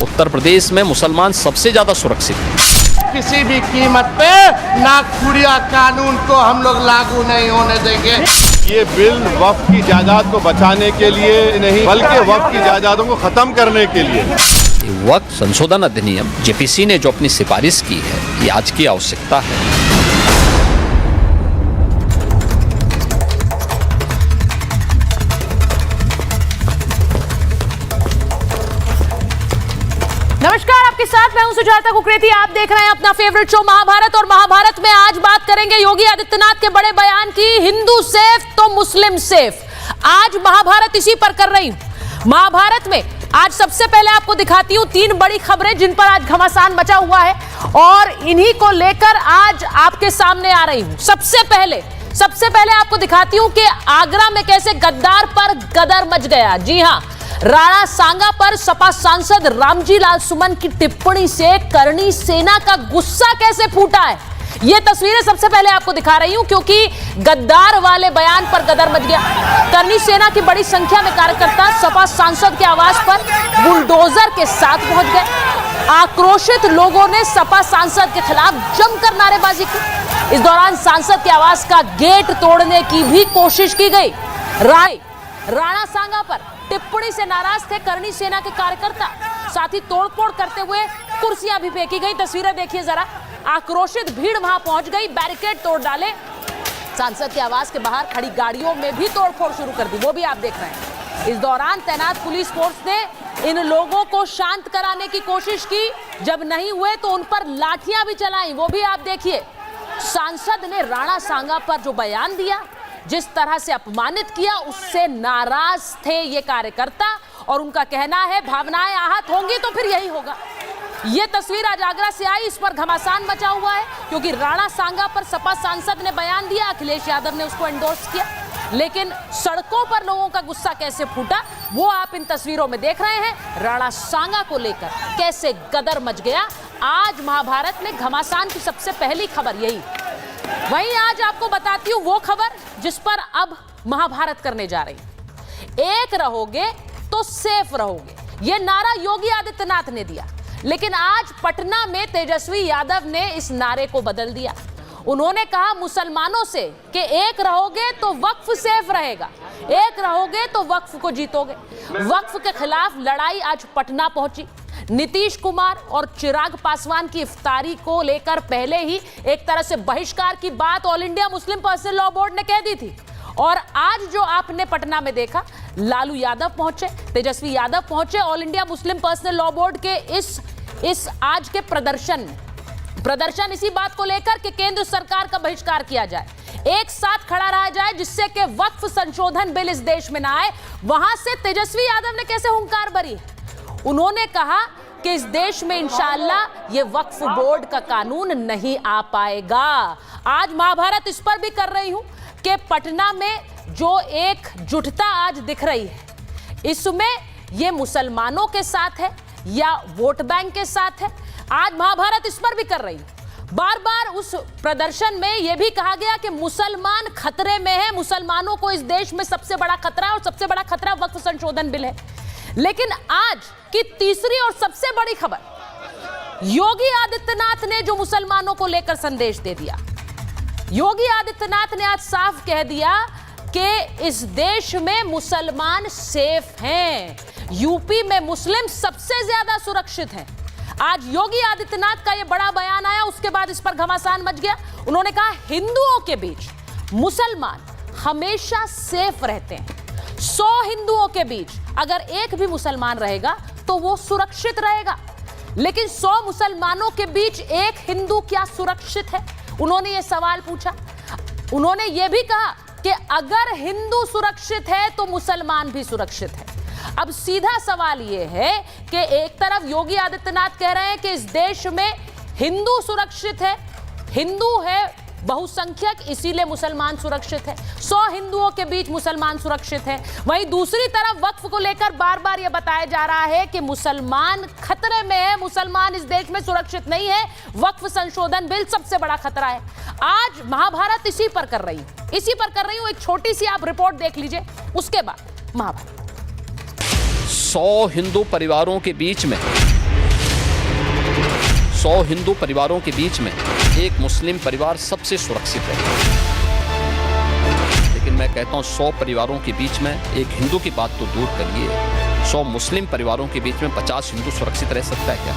उत्तर प्रदेश में मुसलमान सबसे ज्यादा सुरक्षित हैं। किसी भी कीमत पे नागपुरिया कानून को हम लोग लागू नहीं होने देंगे। ये बिल वक्फ की जायदाद को बचाने के लिए नहीं बल्कि वक्फ की जायदादों को खत्म करने के लिए। वक्फ संशोधन अधिनियम जेपीसी ने जो अपनी सिफारिश की है, ये आज की आवश्यकता है। नमस्कार, आपके साथ मैं हूं सुजाता कुकरेती। आप देख रहे हैं अपना फेवरेट शो महाभारत। और महाभारत में आज बात करेंगे योगी आदित्यनाथ के बड़े बयान की, हिंदू सेफ तो मुस्लिम सेफ। आज महाभारत इसी पर कर रही हूं। महाभारत में आज सबसे पहले आपको दिखाती हूं 3 बड़ी खबरें जिन पर आज घमासान मचा हुआ है और इन्हीं को लेकर आज आपके सामने आ रही हूं। सबसे पहले आपको दिखाती हूं कि आगरा में कैसे गद्दार पर गदर मच गया। जी हां, राणा सांगा पर सपा सांसद रामजी लाल सुमन की टिप्पणी से करणी सेना का गुस्सा कैसे फूटा है, ये तस्वीरें सबसे पहले आपको दिखा रही हूं, क्योंकि गद्दार वाले बयान पर गदर मच गया। करणी सेना की बड़ी संख्या में कार्यकर्ता सपा सांसद के आवास पर बुलडोजर के साथ पहुंच गए। आक्रोशित लोगों ने सपा सांसद के खिलाफ जमकर नारेबाजी की। इस दौरान सांसद के आवास का गेट तोड़ने की भी कोशिश की गई। राणा सांगा पर टिप्पणी से नाराज थे करणी सेना के कार्यकर्ता, साथ ही तोड़फोड़ करते हुए कुर्सियां भी फेंकी गई। तस्वीरें देखिए जरा। आक्रोशित भीड़ वहां पहुंच गई, बैरिकेड तोड़ डाले, सांसद के आवास के बाहर खड़ी गाड़ियों में भी तोड़फोड़ शुरू कर दी, वो भी आप देख रहे हैं। इस दौरान तैनात पुलिस फोर्स ने इन लोगों को शांत कराने की कोशिश की। जब नहीं हुए तो उन पर लाठियां भी चलाई, वो भी आप देखिए। सांसद ने राणा सांगा पर जो बयान दिया, जिस तरह से अपमानित किया, उससे नाराज थे ये कार्यकर्ता और उनका कहना है भावनाएं आहत होंगी तो फिर यही होगा। ये तस्वीर आज आगरा से आई, इस पर घमासान मचा हुआ है क्योंकि राणा सांगा पर सपा सांसद ने बयान दिया, अखिलेश यादव ने उसको एंडोर्स किया, लेकिन सड़कों पर लोगों का गुस्सा कैसे फूटा वो आप इन तस्वीरों में देख रहे हैं। राणा सांगा को लेकर कैसे गदर मच गया। आज महाभारत में घमासान की सबसे पहली खबर यही। वहीं आज आपको बताती हूं वो खबर जिस पर अब महाभारत करने जा रही। एक रहोगे तो सेफ रहोगे, ये नारा योगी आदित्यनाथ ने दिया, लेकिन आज पटना में तेजस्वी यादव ने इस नारे को बदल दिया। उन्होंने कहा मुसलमानों से कि एक रहोगे तो वक्फ सेफ रहेगा, एक रहोगे तो वक्फ को जीतोगे। वक्फ के खिलाफ लड़ाई आज पटना पहुंची। नीतीश कुमार और चिराग पासवान की इफ्तारी को लेकर पहले ही एक तरह से बहिष्कार की बात all India Muslim personal law board ने कह दी थी। और आज जो आपने पटना में देखा, लालू यादव पहुंचे, तेजस्वी यादव पहुंचे all India Muslim personal law board के इस आज के प्रदर्शन इसी बात को लेकर कि केंद्र सरकार का बहिष्कार किया जाए, एक साथ खड़ा रहा जाए, जिससे कि वक्फ संशोधन बिल इस देश में ना आए। वहां से तेजस्वी यादव ने कैसे हुंकार भरी, उन्होंने कहा कि इस देश में इंशाअल्लाह ये वक्फ बोर्ड का कानून नहीं आ पाएगा। आज महाभारत इस पर भी कर रही हूं कि पटना में जो एक जुटता आज दिख रही है, इसमें ये मुसलमानों के साथ है या वोट बैंक के साथ है। आज महाभारत इस पर भी कर रही हूं। बार बार उस प्रदर्शन में यह भी कहा गया कि मुसलमान खतरे में है, मुसलमानों को इस देश में सबसे बड़ा खतरा और सबसे बड़ा खतरा वक्फ संशोधन बिल है। लेकिन आज की तीसरी और सबसे बड़ी खबर, योगी आदित्यनाथ ने जो मुसलमानों को लेकर संदेश दे दिया। योगी आदित्यनाथ ने आज साफ कह दिया कि इस देश में मुसलमान सेफ हैं, यूपी में मुस्लिम सबसे ज्यादा सुरक्षित हैं। आज योगी आदित्यनाथ का यह बड़ा बयान आया, उसके बाद इस पर घमासान मच गया। उन्होंने कहा हिंदुओं के बीच मुसलमान हमेशा सेफ रहते हैं। 100 हिंदुओं के बीच अगर एक भी मुसलमान रहेगा तो वो सुरक्षित रहेगा, लेकिन 100 मुसलमानों के बीच एक हिंदू क्या सुरक्षित है? उन्होंने ये सवाल पूछा। उन्होंने ये भी कहा कि अगर हिंदू सुरक्षित है तो मुसलमान भी सुरक्षित है। अब सीधा सवाल ये है कि एक तरफ योगी आदित्यनाथ कह रहे हैं कि इस देश में हिंदू सुरक्षित है, हिंदू है बहुसंख्यक, इसीलिए मुसलमान सुरक्षित है, 100 हिंदुओं के बीच मुसलमान सुरक्षित है। वहीं दूसरी तरफ वक्फ को लेकर बार बार यह बताया जा रहा है कि मुसलमान खतरे में है, मुसलमान इस देश में सुरक्षित नहीं है, वक्फ संशोधन बिल सबसे बड़ा खतरा है। आज महाभारत इसी पर कर रही हूं। एक छोटी सी आप रिपोर्ट देख लीजिए, उसके बाद महाभारत। 100 हिंदू परिवारों के बीच में 100 हिंदू परिवारों के बीच में एक मुस्लिम परिवार सबसे सुरक्षित है, लेकिन मैं कहता हूं 100 परिवारों के बीच में एक हिंदू की बात तो दूर करिए, 100 मुस्लिम परिवारों के बीच में 50 हिंदू सुरक्षित रह सकता है क्या?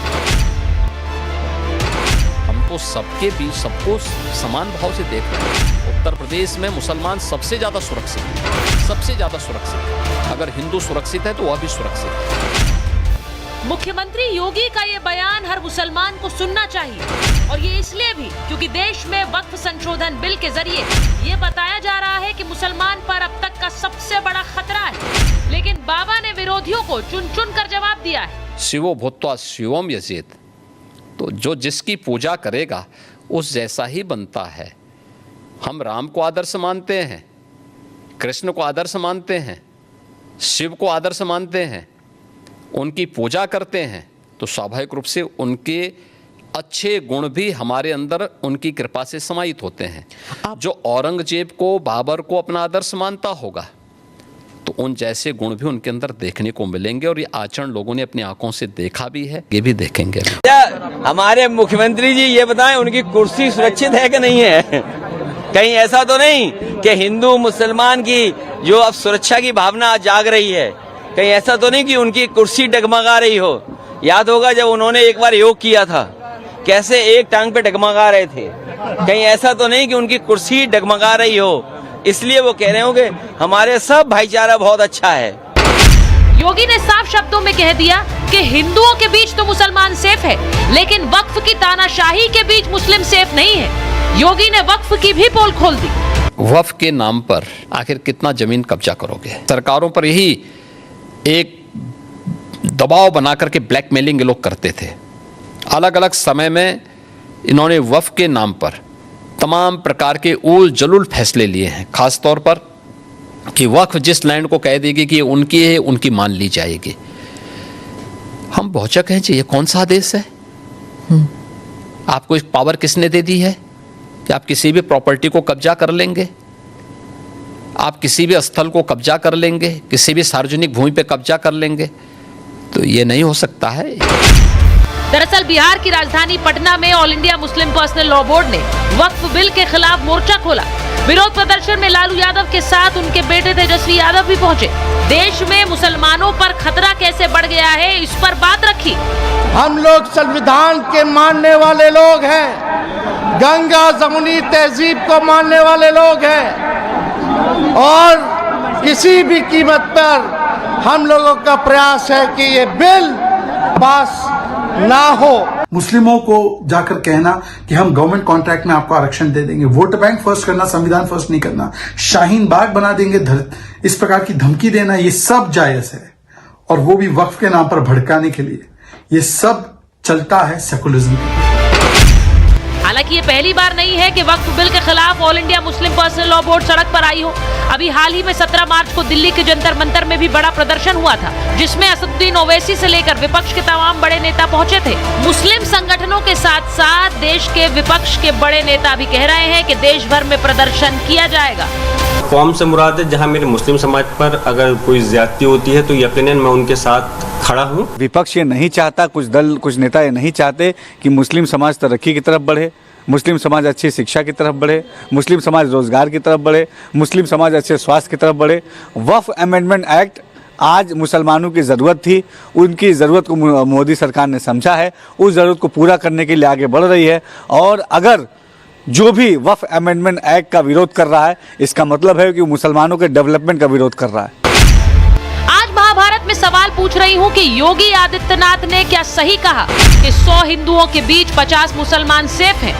हमको सबके बीच सबको समान भाव से देख रहे हैं। उत्तर प्रदेश में मुसलमान सबसे ज्यादा सुरक्षित है, सबसे ज्यादा सुरक्षित है। अगर हिंदू सुरक्षित है तो वह भी सुरक्षित है। मुख्यमंत्री योगी का ये बयान हर मुसलमान को सुनना चाहिए, और ये इसलिए भी क्योंकि देश में वक्फ संशोधन बिल के जरिए ये बताया जा रहा है कि मुसलमान पर अब तक का सबसे बड़ा खतरा है, लेकिन बाबा ने विरोधियों को चुन चुन कर जवाब दिया है। शिवो भूत्वा शिवम यजेत, तो जो जिसकी पूजा करेगा उस जैसा ही बनता है। हम राम को आदर्श मानते हैं, कृष्ण को आदर्श मानते हैं, शिव को आदर्श मानते हैं, उनकी पूजा करते हैं, तो स्वाभाविक रूप से उनके अच्छे गुण भी हमारे अंदर उनकी कृपा से समाहित होते हैं। जो औरंगजेब को, बाबर को अपना आदर्श मानता होगा, तो उन जैसे गुण भी उनके अंदर देखने को मिलेंगे, और ये आचरण लोगों ने अपनी आंखों से देखा भी है, ये भी देखेंगे। हमारे मुख्यमंत्री जी ये बताएं, उनकी कुर्सी सुरक्षित है कि नहीं है? कहीं ऐसा तो नहीं कि हिंदू मुसलमान की जो अब सुरक्षा की भावना जाग रही है, कहीं ऐसा तो नहीं कि उनकी कुर्सी डगमगा रही हो? याद होगा जब उन्होंने एक बार योग किया था, कैसे एक टांग पे डगमगा रहे थे। कहीं ऐसा तो नहीं कि उनकी कुर्सी डगमगा रही हो, इसलिए वो कह रहे हो कि हमारे सब भाईचारा बहुत अच्छा है। योगी ने साफ शब्दों में कह दिया कि हिंदुओं के बीच तो मुसलमान सेफ है, लेकिन वक्फ की तानाशाही के बीच मुस्लिम सेफ नहीं है। योगी ने वक्फ की भी पोल खोल दी। वक्फ के नाम पर आखिर कितना जमीन कब्जा करोगे? सरकारों पर यही एक दबाव बना करके ब्लैकमेलिंग ये लोग करते थे। अलग अलग समय में इन्होंने वक्फ के नाम पर तमाम प्रकार के उल जलूल फैसले लिए हैं, खास तौर पर कि वक्फ जिस लैंड को कह देगी कि ये उनकी है, उनकी मान ली जाएगी। हम बहुचक हैं जी, ये कौन सा आदेश है? आपको एक पावर किसने दे दी है कि आप किसी भी प्रॉपर्टी को कब्जा कर लेंगे, आप किसी भी स्थल को कब्जा कर लेंगे, किसी भी सार्वजनिक भूमि पे कब्जा कर लेंगे? तो ये नहीं हो सकता है। दरअसल बिहार की राजधानी पटना में all India Muslim personal law board ने वक्फ बिल के खिलाफ मोर्चा खोला। विरोध प्रदर्शन में लालू यादव के साथ उनके बेटे तेजस्वी यादव भी पहुंचे। देश में मुसलमानों पर खतरा कैसे बढ़ गया है, इस पर बात रखी। हम लोग संविधान के मानने वाले लोग हैं, गंगा जमुनी तहजीब को मानने वाले लोग हैं, और किसी भी कीमत पर हम लोगों का प्रयास है कि ये बिल पास ना हो। मुस्लिमों को जाकर कहना कि हम गवर्नमेंट कॉन्ट्रैक्ट में आपको आरक्षण दे देंगे, वोट बैंक फर्स्ट करना, संविधान फर्स्ट नहीं करना, शाहीन बाग बना देंगे, इस प्रकार की धमकी देना, ये सब जायज है, और वो भी वक्फ के नाम पर भड़काने के लिए। ये सब चलता है सेकुलरिज्म। हालांकि ये पहली बार नहीं है कि वक्फ बिल के खिलाफ all India Muslim personal law board सड़क पर आई हो। अभी हाल ही में 17 मार्च को दिल्ली के जंतर मंतर में भी बड़ा प्रदर्शन हुआ था, जिसमें असदुद्दीन ओवैसी से लेकर विपक्ष के तमाम बड़े नेता पहुंचे थे। मुस्लिम संगठनों के साथ साथ देश के विपक्ष के बड़े नेता भी कह रहे हैं कि देश भर में प्रदर्शन किया जाएगा। फॉर्म से मुराद है जहां मेरे मुस्लिम समाज पर अगर कोई ज्यादती होती है तो यकीनन मैं उनके साथ खड़ा हूं। विपक्ष ये नहीं चाहता, कुछ दल, कुछ नेता ये नहीं चाहते कि मुस्लिम समाज तरक्की की तरफ बढ़े, मुस्लिम समाज अच्छी शिक्षा की तरफ बढ़े, मुस्लिम समाज रोजगार की तरफ बढ़े, मुस्लिम समाज अच्छे स्वास्थ्य की तरफ बढ़े। वक्फ अमेंडमेंट एक्ट आज मुसलमानों की ज़रूरत थी, उनकी ज़रूरत को मोदी सरकार ने समझा है, उस ज़रूरत को पूरा करने के लिए आगे बढ़ रही है। और अगर जो भी वक्फ अमेंडमेंट एक्ट का विरोध कर रहा है, इसका मतलब है कि वो मुसलमानों के डेवलपमेंट का विरोध कर रहा है। आज महाभारत में सवाल पूछ रही हूँ कि योगी आदित्यनाथ ने क्या सही कहा कि 100 हिंदुओं के बीच 50 मुसलमान सेफ हैं?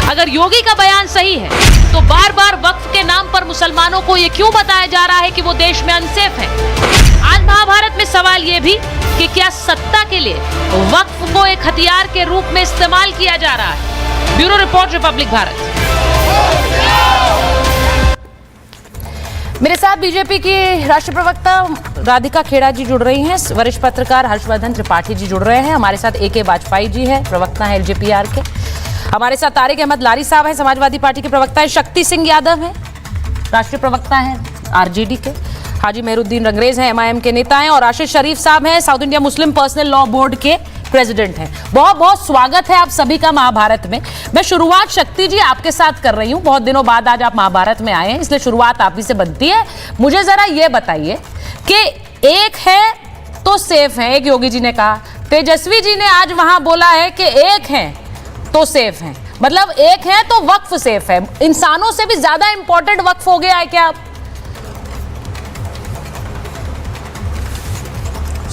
अगर योगी का बयान सही है तो बार बार वक्फ के नाम पर मुसलमानों को ये क्यों बताया जा रहा है कि वो देश में अनसेफ है? आज महाभारत में सवाल ये भी कि क्या सत्ता के लिए वक्फ को एक हथियार के रूप में इस्तेमाल किया जा रहा है? Bureau report, Republic Bharat. मेरे साथ बीजेपी की राष्ट्रीय प्रवक्ता राधिका खेड़ा जी जुड़ रही हैं, वरिष्ठ पत्रकार हर्षवर्धन त्रिपाठी जी जुड़ रहे हैं, हमारे साथ AK वाजपेयी जी है, प्रवक्ता है LJPR के, हमारे साथ तारिक अहमद लारी साहब हैं, समाजवादी पार्टी के प्रवक्ता है, शक्ति सिंह यादव हैं, राष्ट्रीय प्रवक्ता हैं RJD के, हाजी मेहरुद्दीन रंगरेज हैं, MIM के नेता हैं, और आशीष शरीफ साहब हैं, south India Muslim personal law board के प्रेसिडेंट हैं। बहुत बहुत स्वागत है आप सभी का महाभारत में। मैं शुरुआत शक्ति जी आपके साथ कर रही हूं, बहुत दिनों बाद आज आप महाभारत में आए हैं, इसलिए शुरुआत आप ही से बनती है। मुझे जरा ये बताइए कि एक है तो सेफ है, एक योगी जी ने कहा, तेजस्वी जी ने आज वहां बोला है कि एक है तो सेफ है, मतलब एक है तो वक्फ सेफ है। इंसानों से भी ज्यादा इंपॉर्टेंट वक्फ हो गया है क्या?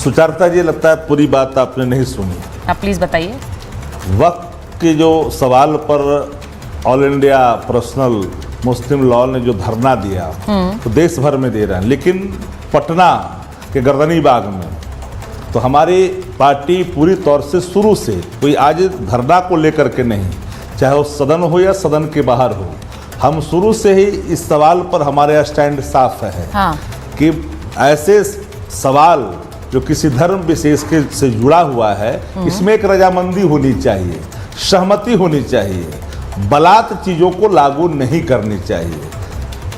सुचारता जी, लगता है पूरी बात आपने नहीं सुनी। आप प्लीज बताइए। वक्फ के जो सवाल पर ऑल इंडिया पर्सनल मुस्लिम लॉ ने जो धरना दिया तो देश भर में दे रहे हैं, लेकिन पटना के गर्दनी बाग में तो हमारी पार्टी पूरी तौर से शुरू से कोई आज धरना को लेकर के नहीं, चाहे वो सदन हो या सदन के बाहर हो, हम शुरू से ही इस सवाल पर हमारे स्टैंड साफ है कि ऐसे सवाल जो किसी धर्म विशेष के से जुड़ा हुआ है, इसमें एक रजामंदी होनी चाहिए, सहमति होनी चाहिए, बलात् चीज़ों को लागू नहीं करनी चाहिए।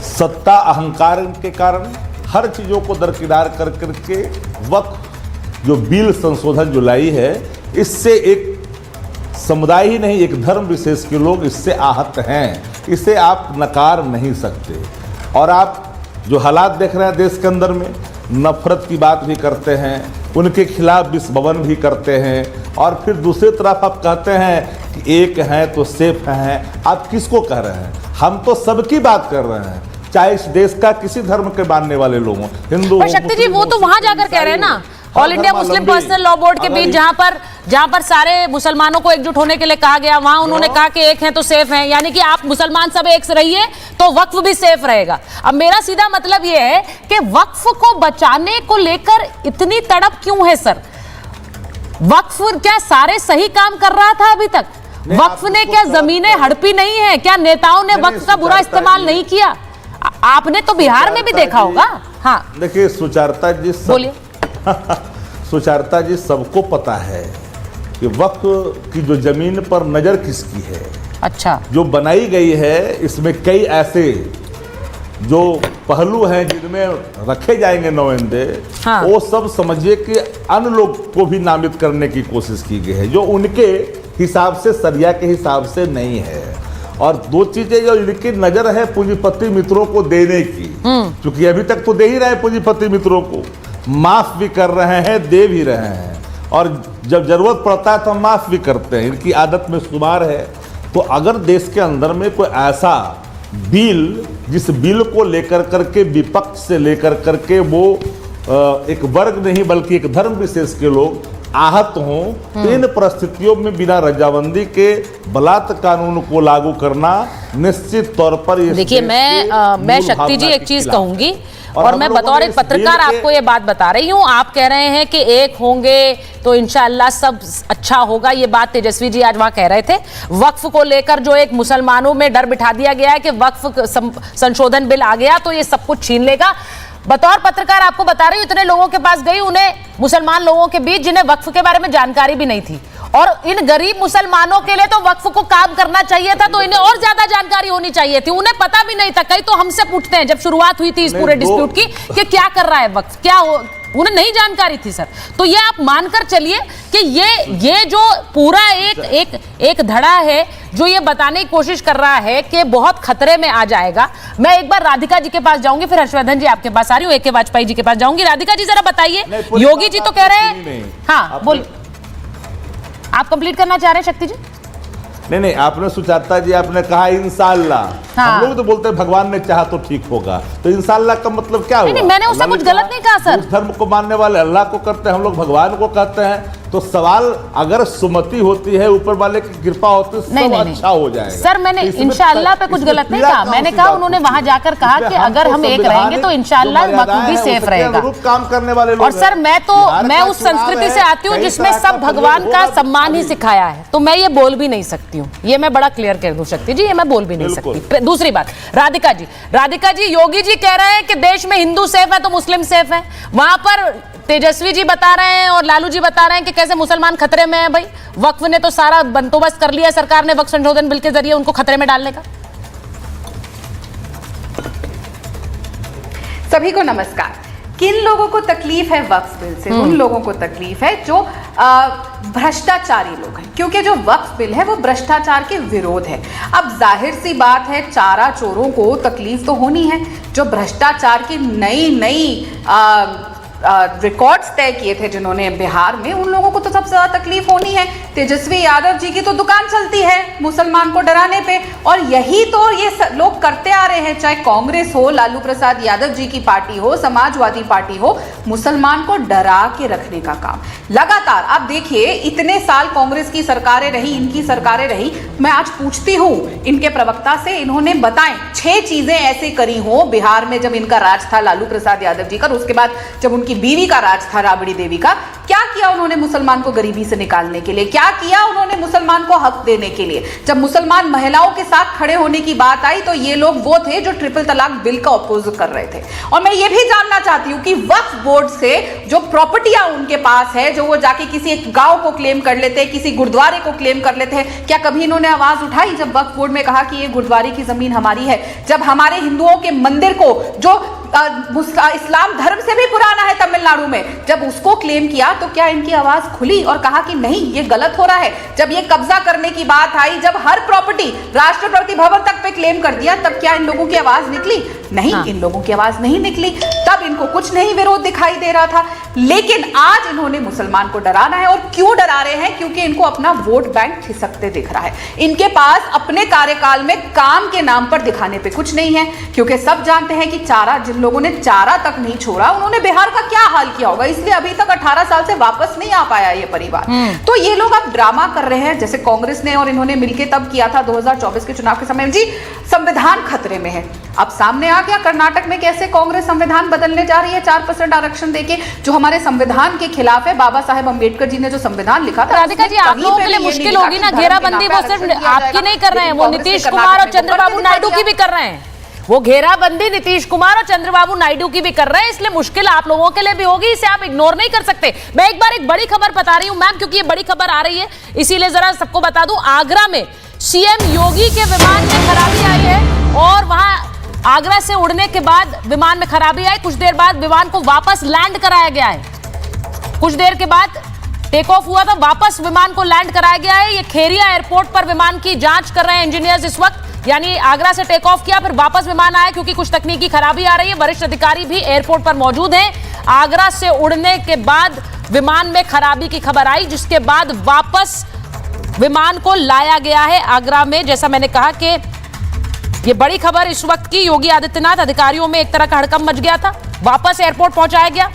सत्ता अहंकार के कारण हर चीज़ों को दरकिनार कर करके वक्फ जो बिल संशोधन जो लाई है, इससे एक समुदाय ही नहीं, एक धर्म विशेष के लोग इससे आहत हैं, इसे आप नकार नहीं सकते। और आप जो हालात देख रहे हैं देश के अंदर में, नफरत की बात भी करते हैं, उनके खिलाफ विस्फवन भी करते हैं, और फिर दूसरी तरफ आप कहते हैं कि एक हैं तो सेफ हैं। आप किसको कह रहे हैं? हम तो सबकी बात कर रहे हैं, चाहे इस देश का किसी धर्म के मानने वाले लोग हों, हिंदू। पर शक्ति जी वो तो वहां जाकर कह रहे हैं ना, all India Muslim personal law board के बीच, जहां पर सारे मुसलमानों को एकजुट होने के लिए कहा गया, वहां उन्होंने कहा कि एक है तो सेफ है, यानी कि आप मुसलमान सब एक से रहिए तो वक्फ भी सेफ रहेगा। अब मेरा सीधा मतलब यह है कि वक्फ को बचाने को लेकर इतनी तड़प क्यों है सर? वक्फ क्या सारे सही काम कर रहा था अभी तक? वक्फ ने क्या जमीनें हड़पी नहीं है? क्या नेताओं ने वक्फ का बुरा इस्तेमाल नहीं किया? आपने तो बिहार में भी देखा होगा। हाँ देखिए सुचारता जी, बोलिए। सुचारता जी, सबको पता है कि वक्फ की जो जमीन पर नजर किसकी है, अच्छा, जो बनाई गई है, इसमें कई ऐसे जो पहलू हैं जिनमें रखे जाएंगे नुमाइंदे, वो सब समझिए कि अन्य लोग को भी नामित करने की कोशिश की गई है, जो उनके हिसाब से, सरिया के हिसाब से नहीं है। और दो चीजें जो इनकी नजर है पूंजीपति मित्रों को देने की, क्योंकि अभी तक तो दे ही रहे पूंजीपति मित्रों को, माफ भी कर रहे हैं, दे भी रहे हैं, और जब जरूरत पड़ता है तो हम माफ भी करते हैं, इनकी आदत में शुमार है। तो अगर देश के अंदर में कोई ऐसा बिल, जिस बिल को लेकर करके विपक्ष से लेकर करके वो एक वर्ग नहीं बल्कि एक धर्म विशेष के लोग आहत हों, तो इन परिस्थितियों में बिना रजामंदी के बलात् कानून को लागू करना निश्चित तौर पर, देखिए मैं शक्ति जी एक चीज कहूंगी, और मैं बतौर एक पत्रकार आपको ये बात बता रही हूँ। आप कह रहे हैं कि एक होंगे तो इंशाअल्लाह सब अच्छा होगा, ये बात तेजस्वी जी आज वहां कह रहे थे। वक्फ को लेकर जो एक मुसलमानों में डर बिठा दिया गया है कि वक्फ संशोधन बिल आ गया तो ये सब कुछ छीन लेगा, बतौर पत्रकार आपको बता रही हूँ, इतने लोगों के पास गई, उन्हें मुसलमान लोगों के बीच जिन्हें वक्फ के बारे में जानकारी भी नहीं थी, और इन गरीब मुसलमानों के लिए तो वक्फ को काम करना चाहिए था, तो इन्हें और ज्यादा जानकारी होनी चाहिए थी, उन्हें पता भी नहीं था। कई तो हमसे पूछते हैं जब शुरुआत हुई थी इस पूरे डिस्प्यूट की कि क्या कर रहा है वक्फ, क्या हो, उन्हें नहीं जानकारी थी सर। तो ये आप मानकर चलिए कि ये जो पूरा एक धड़ा है जो ये बताने की कोशिश कर रहा है कि बहुत खतरे में आ जाएगा। मैं एक बार राधिका जी के पास जाऊंगी, फिर हर्षवर्धन जी आपके पास आ रही हूँ, AK वाजपेयी जी के पास जाऊंगी। राधिका जी जरा बताइए, योगी जी तो कह रहे हैं, हाँ बोलिए, आप कंप्लीट करना चाह रहे हैं शक्ति जी? नहीं, आपने सुचारता जी आपने कहा इंशाअल्लाह, हम लोग तो बोलते हैं भगवान ने चाहा तो ठीक होगा, तो इंशाअल्लाह का मतलब क्या हुआ? नहीं, मैंने उससे कुछ गलत नहीं कहा सर। उस धर्म को मानने वाले अल्लाह को करते हैं, हम लोग भगवान को कहते हैं, तो सवाल अगर सुमति होती है, ऊपर वाले की कृपा होती है, सब अच्छा हो जाएगा। सर मैंने इंशाअल्लाह पे कुछ गलत नहीं कहा, मैंने कहा उन्होंने वहां जाकर कहा कि अगर हम एक रहेंगे तो इंशाअल्लाह वक्फ भी सेफ रहेगा। काम करने वाले लोग, और सर मैं उस संस्कृति से आती हूँ जिसमें सब भगवान का सम्मान ही सिखाया है, तो मैं ये बोल भी नहीं सकती हूँ, ये मैं बड़ा क्लियर कर दूं शक्ति जी, ये मैं बोल भी नहीं सकती। दूसरी बात, राधिका जी, योगी जी कह रहे हैं कि देश में हिंदू सेफ है तो मुस्लिम सेफ है, वहां पर तेजस्वी जी बता रहे हैं और लालू जी बता रहे हैं कि कैसे मुसलमान खतरे में हैं। भाई वक्फ ने तो सारा बंदोबस्त कर लिया सरकार ने वक्फ संशोधन बिल के जरिए उनको खतरे में डालने का। सभी को नमस्कार। किन लोगों को तकलीफ है वक्फ बिल से? उन लोगों को तकलीफ है जो भ्रष्टाचारी लोग हैं, क्योंकि जो वक्फ बिल है वो भ्रष्टाचार के विरोध है। अब जाहिर सी बात है चारा चोरों को तकलीफ तो होनी है। जो भ्रष्टाचार की नई रिकॉर्ड्स तय किए थे जिन्होंने बिहार में, उन लोगों को तो सबसे ज्यादा तकलीफ होनी है। तेजस्वी यादव जी की तो दुकान चलती है मुसलमान को डराने पे, और यही तो ये लोग करते आ रहे हैं, चाहे कांग्रेस हो, लालू प्रसाद यादव जी की पार्टी हो, समाजवादी पार्टी हो, मुसलमान को डरा के रखने का काम लगातार। आप देखिए इतने साल कांग्रेस की सरकारें रही, इनकी सरकारें रही, मैं आज पूछती हूं इनके प्रवक्ता से, इन्होंने बताएं 6 चीजें ऐसे करी हो बिहार में जब इनका राज था लालू प्रसाद यादव जी का, उसके बाद जब उनकी बीवी का राज था राबड़ी देवी का। क्या किया उन्होंने मुसलमान को गरीबी से निकालने के लिए, क्या किया उन्होंने मुसलमान को हक देने के लिए। जब मुसलमान महिलाओं के साथ खड़े होने की बात आई तो ये लोग वो थे जो ट्रिपल तलाक बिल का अपोज कर रहे थे। और मैं ये भी जानना चाहती हूं कि वक्फ बोर्ड से जो प्रॉपर्टियां उनके पास है, जो वो जाके किसी एक गांव को क्लेम कर लेते हैं, किसी गुरुद्वारे को क्लेम कर लेते हैं, क्या कभी इन्होंने आवाज उठाई जब वक्फ बोर्ड में कहा कि ये गुरुद्वारे की जमीन हमारी है? जब हमारे हिंदुओं के मंदिर को, जो इस्लाम धर्म से भी पुराना है तमिलनाडु में, जब उसको क्लेम किया तो क्या इनकी आवाज खुली और कहा कि नहीं ये गलत हो रहा है? जब ये कब्जा करने की बात आई, जब हर प्रॉपर्टी राष्ट्रपति भवन तक पे क्लेम कर दिया, तब क्या इन लोगों की आवाज निकली? नहीं, इन लोगों की आवाज नहीं निकली। तब इनको कुछ नहीं विरोध दिखाई दे रहा था। लेकिन आज इन्होंने मुसलमान को डराना है। और क्यों डरा रहे हैं? क्योंकि इनको अपना वोट बैंक खिसकते दिख रहा है। इनके पास अपने कार्यकाल में काम के नाम पर दिखाने पे कुछ नहीं है, क्योंकि सब जानते हैं कि चारा, जिन लोगों ने चारा तक नहीं छोड़ा, उन्होंने बिहार का क्या हाल किया होगा, इसलिए अभी तक 18 साल से वापस नहीं आ पाया ये परिवार। तो ये लोग अब ड्रामा कर रहे हैं, जैसे कांग्रेस ने और इन्होंने मिलकर तब किया था 2024 के चुनाव के समय, जी संविधान खतरे में है। अब सामने आ गया कर्नाटक में कैसे कांग्रेस संविधान बदलने जा रही है 4% आरक्षण देके, जो हमारे संविधान के खिलाफ है। बाबा साहेब अंबेडकर जी ने जो संविधान लिखा था, राधिका जी आप लोगों के लिए मुश्किल होगी ना, घेराबंदी वो सिर्फ आपकी नहीं कर रहे हैं, वो नीतीश कुमार और चंद्रबाबू नायडू की भी कर रहे हैं। वो घेराबंदी नीतीश कुमार और चंद्रबाबू नायडू की भी कर रहे हैं, इसलिए मुश्किल आप लोगों के लिए भी होगी, इसे आप इग्नोर नहीं कर सकते। मैं एक बार एक बड़ी खबर बता रही हूं मैम, क्योंकि ये बड़ी खबर आ रही है, इसीलिए जरा सबको बता दूं। आगरा में सीएम योगी के विमान में खराबी आई है, और वहां आगरा से उड़ने के बाद विमान में खराबी आई, कुछ देर बाद विमान को वापस लैंड कराया गया है। कुछ देर के बाद टेक ऑफ हुआ था, वापस विमान को लैंड कराया गया है। ये खेरिया एयरपोर्ट पर विमान की जांच कर रहे हैं इंजीनियर्स इस वक्त, यानी आगरा से टेक ऑफ किया, फिर वापस विमान आया क्योंकि कुछ तकनीकी खराबी आ रही है। वरिष्ठ अधिकारी भी एयरपोर्ट पर मौजूद हैं। आगरा से उड़ने के बाद विमान में खराबी की खबर आई, जिसके बाद वापस विमान को लाया गया है आगरा में। जैसा मैंने कहा कि ये बड़ी खबर इस वक्त की, योगी आदित्यनाथ, अधिकारियों में एक तरह का हड़कंप मच गया था, वापस एयरपोर्ट पहुंचाया गया।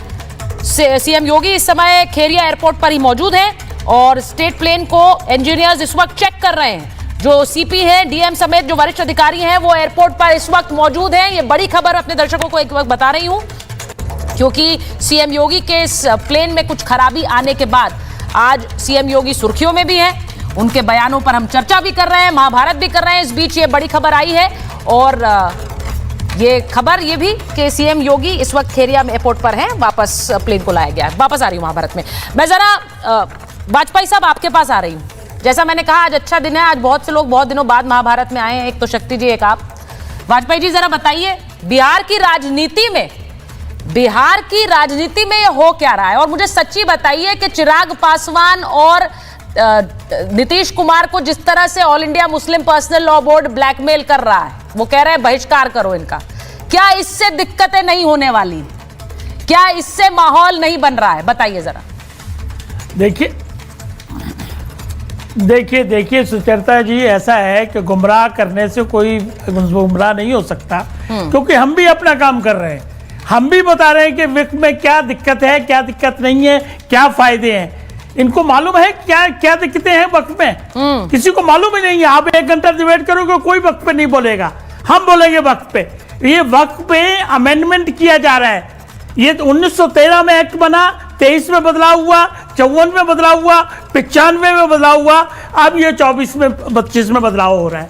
सीएम योगी इस समय खेरिया एयरपोर्ट पर ही मौजूद हैं और स्टेट प्लेन को इंजीनियर्स इस वक्त चेक कर रहे हैं। जो सीपी है, डीएम समेत जो वरिष्ठ अधिकारी हैं, वो एयरपोर्ट पर इस वक्त मौजूद हैं। ये बड़ी खबर अपने दर्शकों को एक वक्त बता रही हूं, क्योंकि सीएम योगी के इस प्लेन में कुछ खराबी आने के बाद आज सीएम योगी सुर्खियों में भी हैं। उनके बयानों पर हम चर्चा भी कर रहे हैं, महाभारत भी कर रहे हैं। इस बीच ये बड़ी खबर आई है, और ये खबर ये भी कि सीएम योगी इस वक्त खेरिया एयरपोर्ट पर हैं, वापस प्लेन को लाया गया है। वापस आ रही हूं महाभारत में। मैं जरा वाजपेयी साहब आपके पास आ रही हूं। जैसा मैंने कहा आज अच्छा दिन है, आज बहुत से लोग बहुत दिनों बाद महाभारत में आए हैं, एक तो शक्ति जी, एक आप। वाजपेयी जी जरा बताइए, बिहार की राजनीति में ये हो क्या रहा है? और मुझे सच्ची बताइए कि चिराग पासवान और नीतीश कुमार को जिस तरह से all India Muslim personal law board blackmail कर रहा है, वो कह रहे हैं बहिष्कार करो इनका, क्या इससे दिक्कतें नहीं होने वाली? क्या इससे माहौल नहीं बन रहा है? बताइए जरा। देखिए सुचरिता जी, ऐसा है कि गुमराह करने से कोई गुमराह नहीं हो सकता, क्योंकि हम भी अपना काम कर रहे हैं। हम भी बता रहे हैं कि विक में क्या दिक्कत है, क्या दिक्कत नहीं है, क्या फायदे हैं। इनको मालूम है क्या क्या दिक्कतें हैं वक्त में? किसी को मालूम ही नहीं है। आप 1 घंटा डिबेट करोगे, कोई वक्त पे नहीं बोलेगा, हम बोलेंगे वक्त पे। ये वक्त पे अमेंडमेंट किया जा रहा है। ये 1913 में एक्ट बना, 23 में बदलाव हुआ, 54 में बदलाव हुआ, 95 में बदलाव हुआ, अब ये 24 में 25 में बदलाव हो रहा है।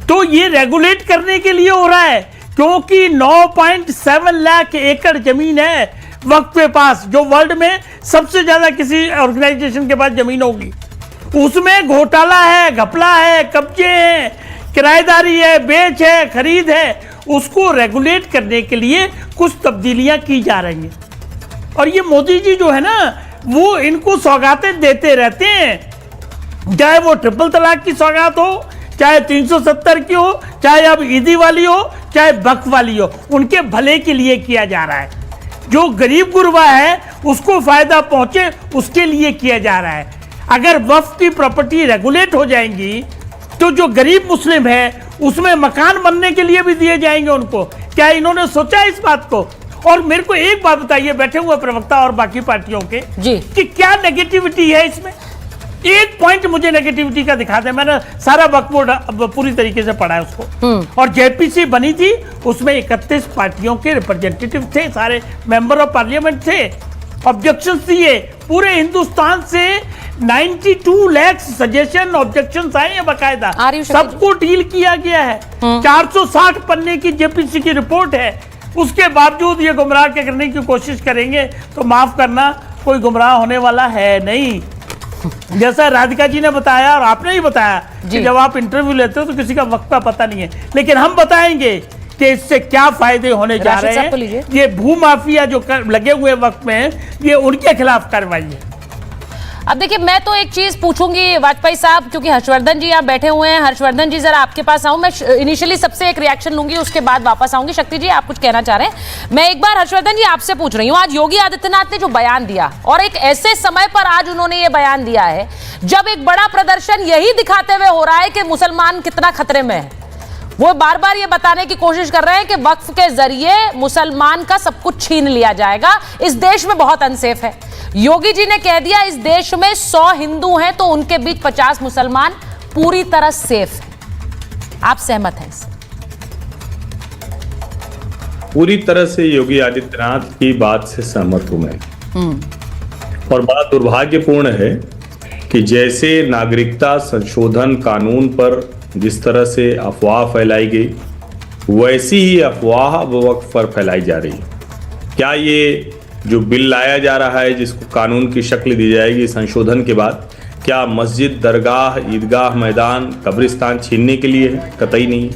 तो ये रेगुलेट करने के लिए हो रहा है, क्योंकि 9.7 लाख एकड़ जमीन है वक्त के पास, जो वर्ल्ड में सबसे ज्यादा किसी ऑर्गेनाइजेशन के पास जमीन होगी। उसमें घोटाला है, घपला है, कब्जे हैं, किराएदारी है, बेच है, खरीद है। उसको रेगुलेट करने के लिए कुछ तब्दीलियां की जा रही हैं। और ये मोदी जी जो है ना, वो इनको सौगातें देते रहते हैं, चाहे वो ट्रिपल तलाक की सौगात हो, चाहे 370 की हो, चाहे अब ईदी वाली हो, चाहे वक्फ वाली हो, उनके भले के लिए किया जा रहा है। जो गरीब गुरबा है उसको फायदा पहुंचे उसके लिए किया जा रहा है। अगर वक्फ की प्रॉपर्टी रेगुलेट हो जाएंगी तो जो गरीब मुस्लिम है उसमें मकान बनने के लिए भी दिए जाएंगे उनको। क्या इन्होंने सोचा इस बात को? और मेरे को एक बात बताइए, बैठे हुए प्रवक्ता और बाकी पार्टियों के जी, कि क्या नेगेटिविटी है इसमें? एक पॉइंट मुझे नेगेटिविटी का दिखा दे। मैंने सारा वक्फ बोर्ड पूरी तरीके से पढ़ा है उसको। और जेपीसी बनी थी, उसमें 31 पार्टियों के रिप्रेजेंटेटिव थे, सारे मेंबर ऑफ पार्लियामेंट थे, ऑब्जेक्शन दिए पूरे हिंदुस्तान से 92 लाख सजेशन ऑब्जेक्शन आए हैं बकायदा, सबको डील किया गया है। 460 पन्ने की जेपीसी की रिपोर्ट है। उसके बावजूद ये गुमराह करने की कोशिश करेंगे तो माफ करना, कोई गुमराह होने वाला है नहीं। जैसा राधिका जी ने बताया और आपने ही बताया कि जब आप इंटरव्यू लेते हो तो किसी का वक्त का पता नहीं है, लेकिन हम बताएंगे कि इससे क्या फायदे होने जा रहे हैं। ये भूमाफिया जो लगे हुए वक्त में, ये उनके खिलाफ कार्रवाई है। अब देखिए, मैं तो एक चीज पूछूंगी वाजपेयी साहब, क्योंकि हर्षवर्धन जी यहाँ बैठे हुए हैं। हर्षवर्धन जी, जरा आपके पास आऊं। मैं इनिशियली सबसे एक रिएक्शन लूंगी, उसके बाद वापस आऊंगी। शक्ति जी, आप कुछ कहना चाह रहे हैं? मैं एक बार हर्षवर्धन जी आपसे पूछ रही हूँ, आज योगी आदित्यनाथ ने जो बयान दिया, और एक ऐसे समय पर आज उन्होंने ये बयान दिया है जब एक बड़ा प्रदर्शन यही दिखाते हुए हो रहा है कि मुसलमान कितना खतरे में है। वो बार बार ये बताने की कोशिश कर रहे हैं कि वक्फ के जरिए मुसलमान का सब कुछ छीन लिया जाएगा, इस देश में बहुत अनसेफ है। योगी जी ने कह दिया इस देश में 100 हिंदू हैं तो उनके बीच 50 मुसलमान पूरी तरह सेफ है। आप सहमत हैं इससे? पूरी तरह से योगी आदित्यनाथ की बात से सहमत हूं मैं। और बड़ा दुर्भाग्यपूर्ण है कि जैसे नागरिकता संशोधन कानून पर जिस तरह से अफवाह फैलाई गई, वैसी ही अफवाह वक्फ पर फैलाई जा रही है। क्या ये जो बिल लाया जा रहा है, जिसको कानून की शक्ल दी जाएगी संशोधन के बाद, क्या मस्जिद, दरगाह, ईदगाह, मैदान, कब्रिस्तान छीनने के लिए है? कतई नहीं।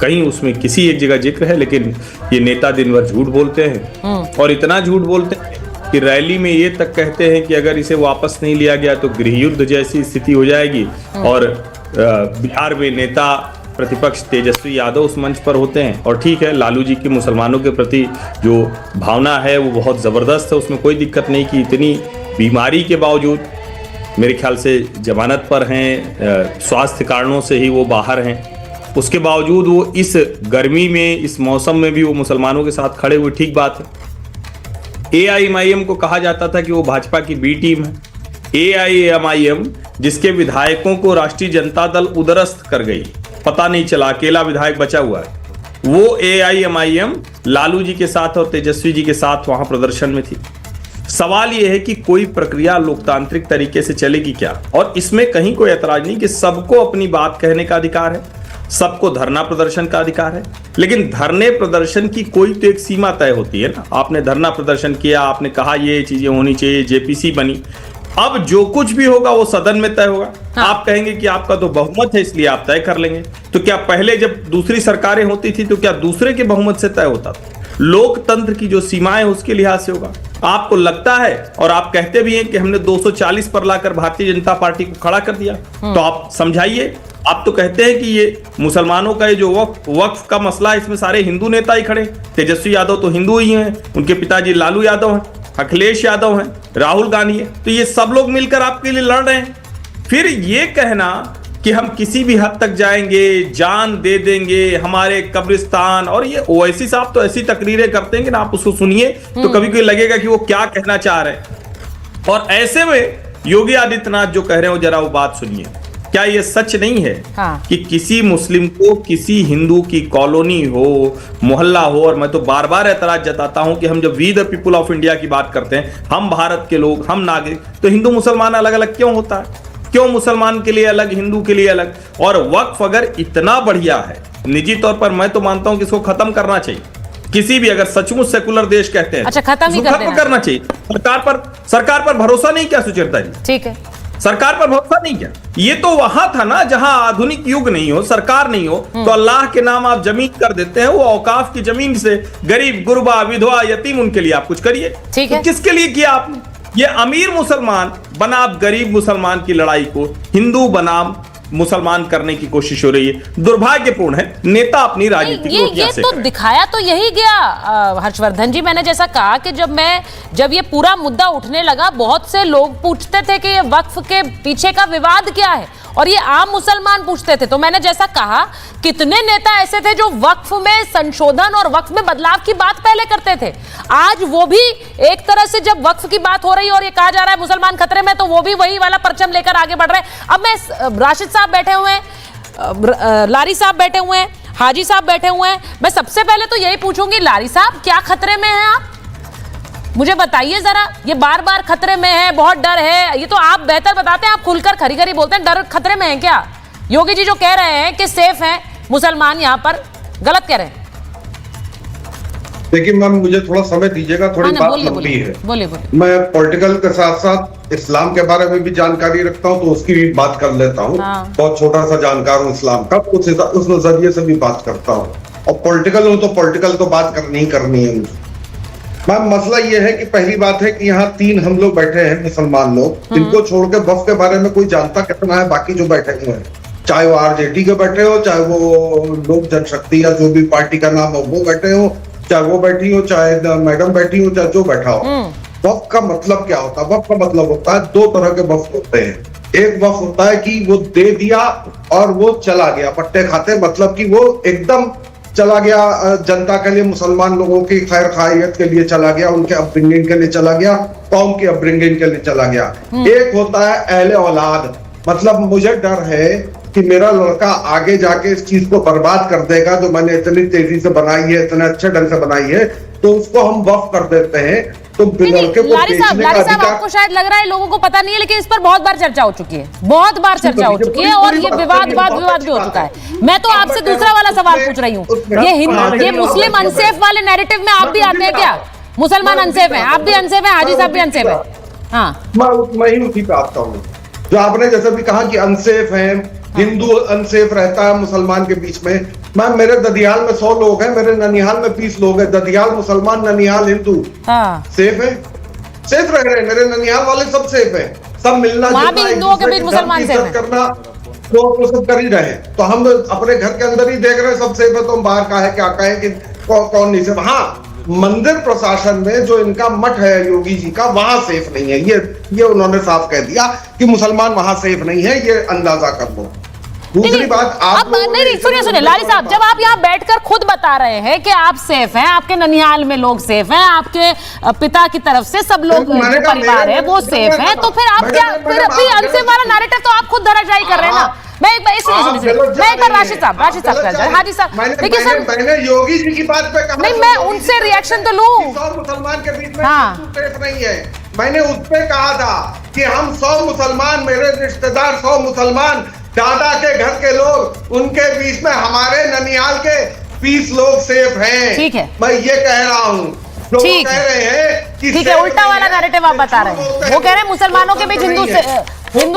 कहीं उसमें किसी एक जगह जिक्र है, लेकिन ये नेता दिन भर झूठ बोलते हैं, और इतना झूठ बोलते हैं कि रैली में ये तक कहते हैं कि अगर इसे वापस नहीं लिया गया तो गृह युद्ध जैसी स्थिति हो जाएगी। और बिहार में नेता प्रतिपक्ष तेजस्वी यादव उस मंच पर होते हैं। और ठीक है, लालू जी की मुसलमानों के प्रति जो भावना है वो बहुत ज़बरदस्त है, उसमें कोई दिक्कत नहीं कि इतनी बीमारी के बावजूद, मेरे ख्याल से जमानत पर हैं, स्वास्थ्य कारणों से ही वो बाहर हैं, उसके बावजूद वो इस गर्मी में, इस मौसम में भी वो मुसलमानों के साथ खड़े हुए, ठीक बात है। AIMIM को कहा जाता था कि वो भाजपा की बी टीम है। AIMIM जिसके विधायकों को राष्ट्रीय जनता दल उदरस्त कर गई, पता नहीं चला, अकेला विधायक बचा हुआ है, वो AIMIM लालू जी के साथ और तेजस्वी जी के साथ वहां प्रदर्शन में थी। सवाल यह है कि कोई प्रक्रिया लोकतांत्रिक तरीके से चलेगी क्या? और इसमें कहीं कोई ऐतराज नहीं कि सबको अपनी बात कहने का अधिकार है, सबको धरना प्रदर्शन का अधिकार है, लेकिन धरने प्रदर्शन की कोई तो एक सीमा तय होती है ना। आपने धरना प्रदर्शन किया, आपने कहा ये चीजें होनी चाहिए, जेपीसी बनी, अब जो कुछ भी होगा वो सदन में तय होगा। हाँ। आप कहेंगे कि आपका तो बहुमत है इसलिए आप तय कर लेंगे। तो क्या पहले जब दूसरी सरकारें होती थी तो क्या दूसरे के बहुमत से तय होता था? लोकतंत्र की जो सीमाएं उसके लिहाज से होगा। आपको लगता है, और आप कहते भी हैं कि हमने 240 पर लाकर भारतीय जनता पार्टी को खड़ा कर दिया, तो आप समझाइए। आप तो कहते हैं कि ये मुसलमानों का ये जो वक्फ का मसला है, इसमें सारे हिंदू नेता ही खड़े। तेजस्वी यादव तो हिंदू ही हैं, उनके पिताजी लालू यादव हैं, अखिलेश यादव हैं, राहुल गांधी है, तो ये सब लोग मिलकर आपके लिए लड़ रहे हैं। फिर ये कहना कि हम किसी भी हद तक जाएंगे, जान दे देंगे हमारे कब्रिस्तान, और ये ओवैसी साहब तो ऐसी तकरीरें करते हैं कि ना आप उसको सुनिए तो कभी कभी लगेगा कि वो क्या कहना चाह रहे हैं। और ऐसे में योगी आदित्यनाथ जो कह रहे हो, जरा वो बात सुनिए। क्या ये सच नहीं है कि किसी मुस्लिम को किसी हिंदू की कॉलोनी हो, मोहल्ला हो, और मैं तो बार बार ऐतराज जताता हूं कि हम जब we the people of India की बात करते हैं, हम भारत के लोग, हम नागरिक, तो हिंदू मुसलमान अलग अलग क्यों होता है? क्यों मुसलमान के लिए अलग, हिंदू के लिए अलग? और वक्फ अगर इतना बढ़िया है, निजी तौर पर मैं तो मानता हूं कि इसको खत्म करना चाहिए। किसी भी, अगर सचमुच सेकुलर देश कहते हैं, अच्छा, खत्म करना चाहिए। सरकार पर भरोसा नहीं क्या सुचेता जी? ठीक है, सरकार पर भरोसा नहीं क्या? ये तो वहां था ना जहां आधुनिक युग नहीं हो, सरकार नहीं हो, तो अल्लाह के नाम आप जमीन कर देते हैं। वो औकाफ की जमीन से गरीब, गुरबा, विधवा, यतीम, उनके लिए आप कुछ करिए। ठीक है, तो किसके लिए किया आपने? ये अमीर मुसलमान बनाम गरीब मुसलमान की लड़ाई को हिंदू बनाम मुसलमान करने की कोशिश हो रही है। दुर्भाग्यपूर्ण है, नेता अपनी राजनीति ये तो दिखाया तो यही गया हर्षवर्धन जी। मैंने जैसा कहा कि जब ये पूरा मुद्दा उठने लगा, बहुत से लोग पूछते थे कि ये वक्फ के पीछे का विवाद क्या है, और ये आम मुसलमान पूछते थे। तो मैंने जैसा कहा, कितने नेता ऐसे थे जो वक्फ में संशोधन और वक्फ में बदलाव की बात पहले करते थे। आज वो भी एक तरह से जब वक्फ की बात हो रही है और ये कहा जा रहा है मुसलमान खतरे में, तो वो भी वही वाला परचम लेकर आगे बढ़ रहे हैं। अब मैं राशिद साहब बैठे हुए हैं, लारी साहब बैठे हुए हैं, हाजी साहब बैठे हुए हैं। मैं सबसे पहले तो यही पूछूंगी, लारी साहब क्या खतरे में हैं आप? मुझे बताइए जरा। ये बार बार खतरे में है, बहुत डर है, ये तो आप बेहतर बताते हैं, आप खुलकर खरी खरी बोलते हैं। डर खतरे में है क्या? योगी जी जो कह रहे हैं कि सेफ हैं मुसलमान, यहाँ पर गलत कह रहे हैं। देखिए मैम, मुझे थोड़ा समय दीजिएगा, थोड़ी बात लंबी है। बोलिए। मैं पॉलिटिकल के साथ साथ इस्लाम के बारे में भी जानकारी रखता हूँ, तो उसकी भी बात कर लेता हूँ। बहुत छोटा सा जानकार हूँ इस्लाम का, उस नजरिए से भी बात करता हूँ। और पॉलिटिकल हूँ तो पॉलिटिकल तो बात करनी है मुझे। मैम मसला ये है कि पहली बात है कि यहाँ 3 हम लोग बैठे हैं मुसलमान लोग, इनको छोड़ के वक्फ के बारे में कोई जानता कितना है बाकी जो बैठे हुए हैं, चाहे वो आरजेडी के बैठे हो, चाहे वो लोक जनशक्ति या जो भी पार्टी का नाम हो वो बैठे हो, चाहे वो बैठी हो, चाहे मैडम बैठी हो, चाहे जो बैठा हो। वक्फ का मतलब क्या होता है? वक्फ का मतलब होता है 2 तरह के वक्फ होते हैं। एक वक्फ होता है कि वो दे दिया और वो चला गया, पट्टे खाते, मतलब कि वो एकदम चला गया, जनता के लिए, मुसलमान लोगों की खैर खायत के लिए चला गया, उनके अपब्रिंगिंग के लिए चला गया, कौम की अपब्रिंगिंग के लिए चला गया। एक होता है अहले औलाद, मतलब मुझे डर है कि मेरा लड़का आगे जाके इस चीज को बर्बाद कर देगा जो मैंने इतनी तेजी से बनाई है, इतने अच्छे ढंग से बनाई है, तो उसको हम वक्फ कर देते हैं। तो लड़के को लारी साहब आपको शायद लग रहा है लोगों को पता नहीं है, लेकिन इस पर बहुत बार चर्चा हो चुकी है, बहुत बार चर्चा हो चुकी है, और ये विवाद भी हो चुका है। मैं तो आपसे दूसरा वाला सवाल पूछ रही हूँ, ये मुस्लिम अनसेफ वाले नैरेटिव में आप भी आते हैं क्या? मुसलमान अनसेफ हैं, आप भी अनसेफ हैं, हाजी साहब भी अनसेफ है। हाँ, मैं ही उसी पे आता हूँ जो आपने जैसे भी कहा कि अनसेफ है, हिंदू अनसेफ रहता है मुसलमान के बीच में। मैम मेरे ददियाल में 100 लोग हैं, मेरे ननिहाल में 20 लोग हैं, ददियाल मुसलमान, ननिहाल हिंदू। सेफ है, सेफ रह रहे हैं, मेरे ननिहाल वाले सब सेफ हैं, सब मिलना जुलना, हिंदुओं के बीच मुसलमान सेफ करना तो सब कर ही रहे हैं। तो हम अपने घर के अंदर ही देख रहे हैं सब सेफ है, तो हम बाहर का है क्या कहें कि कौन नहीं सेफ। हाँ, मंदिर प्रशासन में जो इनका मठ है योगी जी का, वहां सेफ नहीं है, ये उन्होंने साफ कह दिया कि मुसलमान वहां सेफ नहीं है, ये अंदाजा कर लो। दूसरी बात आप नहीं, सुनिए लारी साहब, जब आप यहाँ बैठकर खुद बता रहे हैं कि आप सेफ हैं, आपके ननिहाल में लोग सेफ हैं, आपके पिता की तरफ से सब लोग जो परिवार है वो सेफ है, तो फिर आप क्या, फिर अनसेफ वाला नैरेटिव तो आप खुद धराशायी कर रहे हैं ना। मैं एक बार राशिद साहब हाजी साहब, देखिए सर, मैंने योगी जी की बात पे कहा नहीं, मैं उनसे रिएक्शन तो लूं। 100 मुसलमान के बीच में सेफ नहीं है, मैंने उस पे कहा था कि हम 100 मुसलमान, मेरे रिश्तेदार 100 मुसलमान, दादा के घर के लोग, उनके बीच में हमारे ननिहाल के 20 लोग सेफ हैं। ठीक है, मैं ये कह रहा हूँ। ठीक कह रहे हैं कि ठीक है, उल्टा वाला नैरेटिव आप बता रहे हैं। वो कह रहे हैं मुसलमानों के बीच हिंदू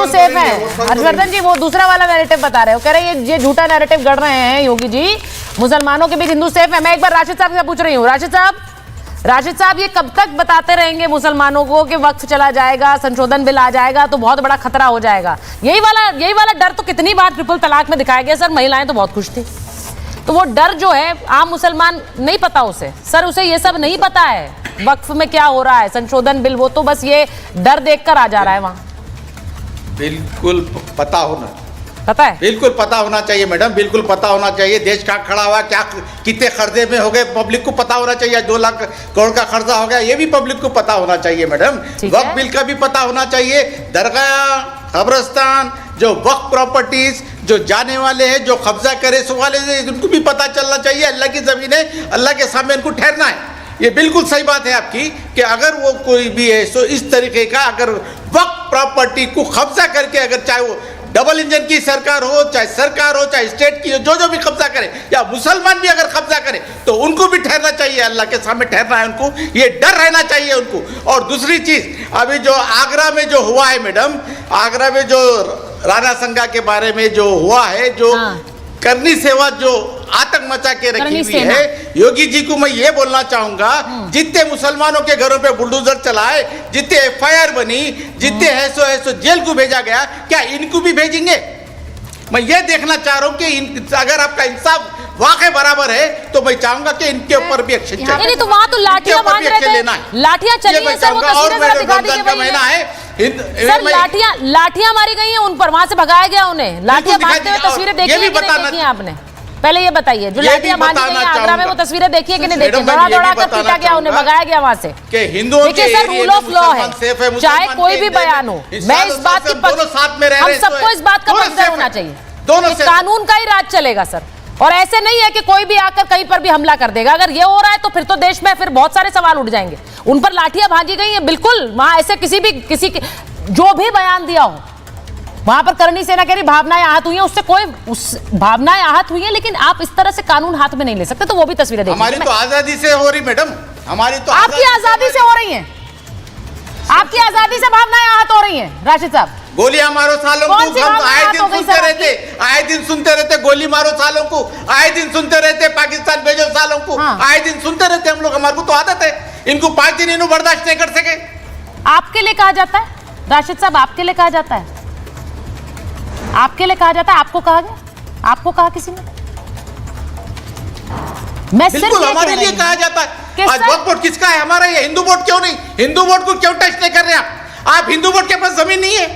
सेफ है। हर्षवर्धन जी वो दूसरा वाला नैरेटिव बता रहे हो, कह रहे हैं ये झूठा नैरेटिव गढ़ रहे हैं योगी जी, मुसलमानों के बीच हिंदू सेफ है। मैं एक बार राशिद साहब से पूछ रही हूँ, राशिद साहब ये कब तक बताते रहेंगे मुसलमानों को कि वक्फ चला जाएगा, संशोधन बिल आ जाएगा तो बहुत बड़ा खतरा हो जाएगा? यही वाला डर तो कितनी बार ट्रिपल तलाक में दिखाया गया सर, महिलाएं तो बहुत खुश थी। तो वो डर जो है आम मुसलमान नहीं पता उसे, सर उसे ये सब नहीं पता है वक्फ में क्या हो रहा है, संशोधन बिल, वो तो बस ये डर देखकर आ जा रहा है वहां। बिल्कुल पता होना, पता है, बिल्कुल पता होना चाहिए मैडम, बिल्कुल पता होना चाहिए। देश का खड़ा हुआ क्या, कितने खर्चे में हो गए, पब्लिक को पता होना चाहिए। 2 लाख करोड़ का खर्चा हो गया, ये भी पब्लिक को पता होना चाहिए मैडम। वक्फ बिल का भी पता होना चाहिए। दरगाह, कब्रिस्तान, जो वक्फ प्रॉपर्टीज जो जाने वाले हैं, जो कब्जा करे सो वाले, उनको भी पता चलना चाहिए। अल्लाह की जमीन है, अल्लाह के सामने उनको ठहरना है। ये बिल्कुल सही बात है आपकी कि अगर वो कोई भी है सो इस तरीके का, अगर वक्फ प्रॉपर्टी को कब्जा करके, अगर चाहे वो डबल इंजन की सरकार हो, चाहे सरकार हो, चाहे स्टेट की हो, जो भी कब्जा करे, या मुसलमान भी अगर कब्जा करे, तो उनको भी ठहरना चाहिए, अल्लाह के सामने ठहरना है उनको, ये डर रहना चाहिए उनको। और दूसरी चीज, अभी जो आगरा में जो हुआ है मैडम, आगरा में जो राणा संगा के बारे में जो हुआ है, जो करनी सेवा जो आतंक मचा के रखी करनी हुई सेना। है। योगी जी को मैं ये बोलना चाहूंगा, जितने मुसलमानों के घरों पे बुलडोजर चलाए, जितने एफआईआर बनी, जितने ऐसो जेल को भेजा गया, क्या इनको भी भेजेंगे? मैं ये देखना चाह रहा हूँ कि अगर आपका इंसाफ वाकई बराबर है तो मैं चाहूंगा कि इनके ऊपर भी एक्शन चाहिए। नहीं तो वहां तो लाठियां बांध रहे थे, लाठियां चली हैं सर, वो तस्वीरें जरा दिखा दीजिए भाई। सर लाठियां मारी गई हैं उन पर, वहां से भगाया गया उन्हें, लाठियां मारते हुए तस्वीरें देखी है कि नहीं देखी आपने? पहले ये बताइए, जो लाठियां मारी गई हैं आगरा में, वो तस्वीरें देखिए कि नहीं देखी? दौड़ा दौड़ा कर पीटा गया उन्हें, भगाया गया वहां से। देखिए सर, रूल ऑफ लॉ है, चाहे कोई भी बयान हो, मैं इस बात की हम सबको इस बात का पक्ष होना चाहिए, कानून का ही राज चलेगा सर। और ऐसे नहीं है कि कोई भी आकर कहीं पर भी हमला कर देगा। अगर ये हो रहा है तो फिर तो देश में फिर बहुत सारे सवाल उठ जाएंगे। उन पर लाठियां भाजी गई हैं, बिल्कुल वहां ऐसे किसी की जो भी बयान दिया हो, वहां पर करनी सेना कह रही भावनाएं आहत हुई हैं, उससे कोई भावनाएं आहत हुई हैं, लेकिन आप इस तरह से कानून हाथ में नहीं ले सकते। तो वो भी तस्वीरें देखिए। हमारी तो आजादी से हो रही मैडम, हमारी तो आपकी आजादी से हो रही है, आपकी आजादी से भावनाएं आहत हो रही हैं राशिद साहब। गोलियां मारो सालों को, हम आए दिन सुनते रहते गोली मारो सालों को, आए दिन सुनते रहते पाकिस्तान भेजो सालों को, आए दिन सुनते रहते हम लोग। हमारे को तो आदत है, इनको 5 दिन इन्हों बर्दाश्त नहीं कर सके। आपके लिए कहा जाता है राशिद साहब, आपके लिए कहा जाता है, आपके लिए कहा जाता है, आपको कहा गया, आपको कहा किसी ने? मैं बिल्कुल हमारे लिए कहा जाता है। आज वक्फ बोर्ड किसका है? हमारा। ये हिंदू बोर्ड क्यों नहीं? हिंदू बोर्ड को क्यों टच नहीं कर रहे आप? हिंदू बोर्ड के पास जमीन नहीं है,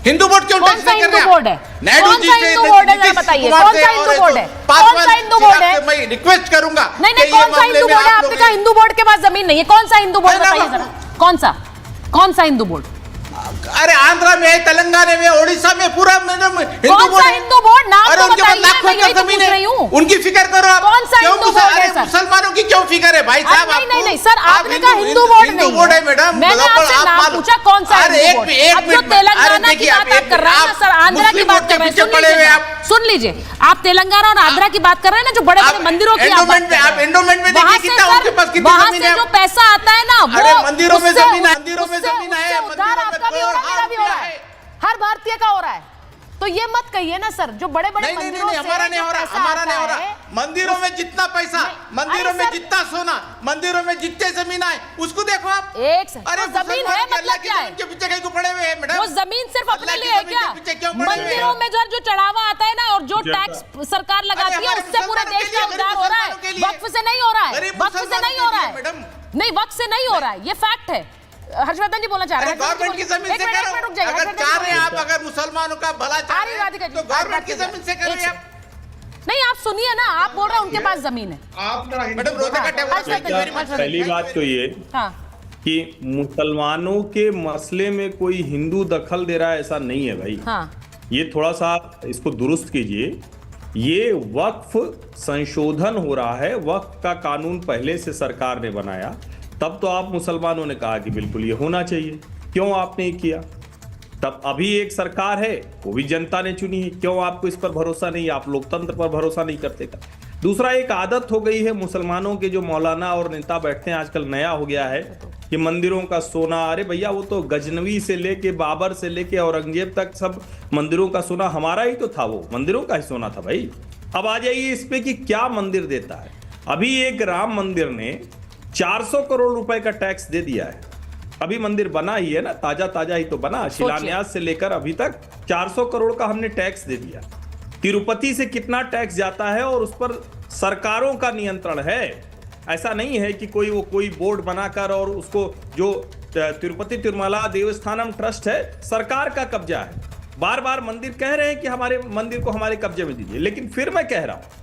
हिंदू बोर्ड क्यों टच नहीं कर रहे? बोर्ड है, नायडू जी से बताइए कौन सा हिंदू बोर्ड है? कौन सा हिंदू बोर्ड है? मैं रिक्वेस्ट करूंगा। नहीं, कौन सा हिंदू बोर्ड है? आपने कहा हिंदू बोर्ड के पास जमीन नहीं है, कौन सा हिंदू बोर्ड बताइए जरा, कौन सा हिंदू बोर्ड? अरे आंध्रा में है, तेलंगाना में, ओडिशा में, पूरा madam Hindu board. Hindu board नाम तो बताइए, मैं यही तो पूछ रही हूँ। उनकी फिक्र करो आप। कौन सा हिंदू बोर्ड है सर? मुसलमानों की क्यों फिक्र है भाई साहब? नहीं सर, आपने कहा हिंदू बोर्ड नहीं है मैडम। मैंने आपसे नाम पूछा कौन सा हिंदू बोर्ड। अब जो तेलंगाना की बात आप कर रहे हैं ना सर, आंध्रा की बात कर रहे हैं, सुन लीजिए, आप तेलंगाना और आंध्रा की बात कर रहे हैं ना, जो बड़े बड़े मंदिरों की आप बात कर रहे हैं, एंडोमेंट में देखिए कितना उनके पास कितनी जमीन है। वहां से जो पैसा आता है ना, वो मंदिरों में जमीन है, मंदिरों में जमीन है, उद्धार आपका भी हो रहा है, मेरा भी हो रहा है, हर भारतीय का हो रहा है। तो ये मत कहिए ना सर, जो बड़े बड़े मंदिरों से हमारा नहीं हो रहा, हमारा नहीं हो रहा। मंदिरों में जितना पैसा, मंदिरों में जितना सोना, मंदिरों में जितने जमीन आए, उसको देखो आप। अरे जमीन है मतलब क्या है? उनके पीछे कहीं को पड़े हुए हैं मैडम। वो जमीन सिर्फ अपने लिए है क्या? मंदिरों में जो चढ़ावा आता है ना, और जो टैक्स सरकार लगाती है, उससे पूरे देश का उद्धार हो रहा है, वक्फ से नहीं हो रहा है, वक्फ से नहीं हो रहा है, नहीं वक्फ से नहीं हो रहा है, ये फैक्ट है। हर्षवर्धन जी बोलना चाह रहे हैं। गवर्नमेंट की जमीन से करो, अगर चाह रहे हैं आप, अगर मुसलमानों का भला चाह रहे हैं तो गवर्नमेंट की जमीन से करिए आप। नहीं आप सुनिए ना, आप बोल रहे हैं उनके पास जमीन है। मैडम रोते का पहली बात तो ये कि मुसलमानों के मसले में कोई हिंदू दखल दे रहा है, ऐसा नहीं है भाई। ये थोड़ा सा इसको दुरुस्त कीजिए। ये वक्फ संशोधन हो रहा है, वक्फ का कानून पहले से सरकार ने बनाया, तब तो आप मुसलमानों ने कहा कि बिल्कुल ये होना चाहिए, क्यों आपने किया? तब अभी एक सरकार है, वो भी जनता ने चुनी है, क्यों आपको इस पर भरोसा नहीं? आप लोकतंत्र पर भरोसा नहीं करते का? दूसरा, एक आदत हो गई है मुसलमानों के, जो मौलाना और नेता बैठते हैं आजकल, नया हो गया है कि मंदिरों का सोना। अरे भैया, वो तो गजनवी से लेके बाबर से लेके औरंगजेब तक सब मंदिरों का सोना हमारा ही तो था, वो मंदिरों का ही सोना था भाई। अब आ जाइए इस पे कि क्या मंदिर देता है। अभी एक राम मंदिर ने 400 करोड़ रुपए का टैक्स दे दिया है। अभी मंदिर बना ही है ना, ताजा ही तो बना, शिलान्यास से लेकर अभी तक 400 करोड़ का हमने टैक्स दे दिया। तिरुपति से कितना टैक्स जाता है और उस पर सरकारों का नियंत्रण है। ऐसा नहीं है कि कोई बोर्ड बनाकर, और उसको जो तिरुपति तिरुमला देवस्थानम ट्रस्ट है, सरकार का कब्जा है। बार बार मंदिर कह रहे हैं कि हमारे मंदिर को हमारे कब्जे में दीजिए, लेकिन फिर मैं कह रहा हूं,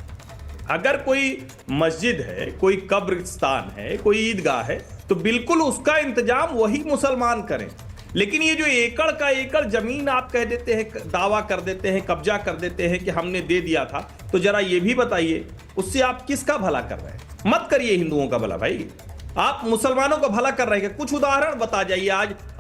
अगर कोई मस्जिद है, कोई कब्रिस्तान है, कोई ईदगाह है, तो बिल्कुल उसका इंतजाम वही मुसलमान करें। लेकिन ये जो एकड़ का एकड़ जमीन आप कह देते हैं, दावा कर देते हैं, कब्जा कर देते हैं कि हमने दे दिया था, तो जरा ये भी बताइए उससे आप किसका भला कर रहे हैं? मत करिए हिंदुओं का भला भाई, आप मुसलमानों का भला कर रहे हैं। कुछ उदाहरण बता जाइए,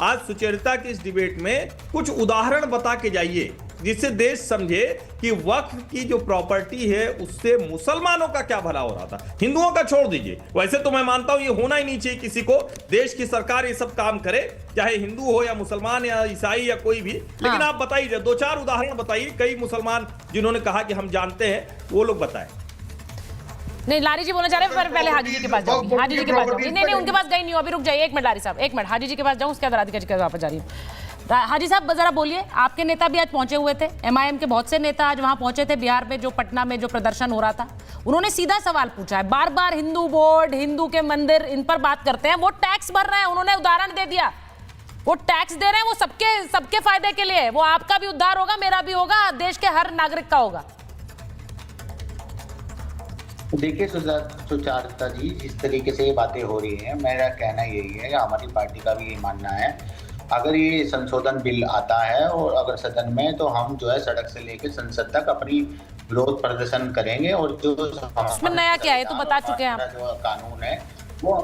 आज सुचरिता की इस डिबेट में कुछ उदाहरण बता के जाइए, जिससे देश समझे कि वक्फ की जो प्रॉपर्टी है उससे मुसलमानों का क्या भला हो रहा था। हिंदुओं का छोड़ दीजिए, वैसे तो मैं मानता हूं ये होना ही नहीं चाहिए किसी को, देश की सरकार ये सब काम करे, चाहे हिंदू हो या मुसलमान या ईसाई या कोई भी। लेकिन आप बताइए, 2-4 उदाहरण बताइए, कई मुसलमान जिन्होंने कहा कि हम जानते हैं, वो लोग बताएं। नहीं, लारी जी बोलना चाह रहे हैं, पर पहले हाजी जी के पास जाऊंगी। हाजी जी के पास जाऊंगी। नहीं, उनके पास गई नहीं हूँ, अभी रुक जाइए 1 मिनट लारी साहब, 1 मिनट हाजी जी के पास जाऊँ, उसके बाद राधिका जी के वापस जा रही हूँ। हाजी साहब जरा बोलिए, आपके नेता भी आज पहुंचे हुए थे, MIM के बहुत से नेता आज वहां पहुंचे थे बिहार में, जो पटना में जो प्रदर्शन हो रहा था, उन्होंने सीधा सवाल पूछा है, बार बार हिंदू बोर्ड, हिंदू के मंदिर, इन पर बात करते हैं, वो टैक्स भर रहे हैं, उन्होंने उदाहरण दे दिया, वो टैक्स दे रहे हैं, वो सबके फायदे के लिए, वो आपका भी उद्धार होगा, मेरा भी होगा, देश के हर नागरिक का होगा। देखिए सुचारिता जी, जिस तरीके से ये बातें हो रही हैं, मेरा कहना यही है, हमारी पार्टी का भी ये मानना है, अगर ये संशोधन बिल आता है और अगर सदन में, तो हम जो है सड़क से लेकर संसद तक अपनी विरोध प्रदर्शन करेंगे। और जो उसमें नया क्या है तो बता चुके हैं आप, जो कानून है वो,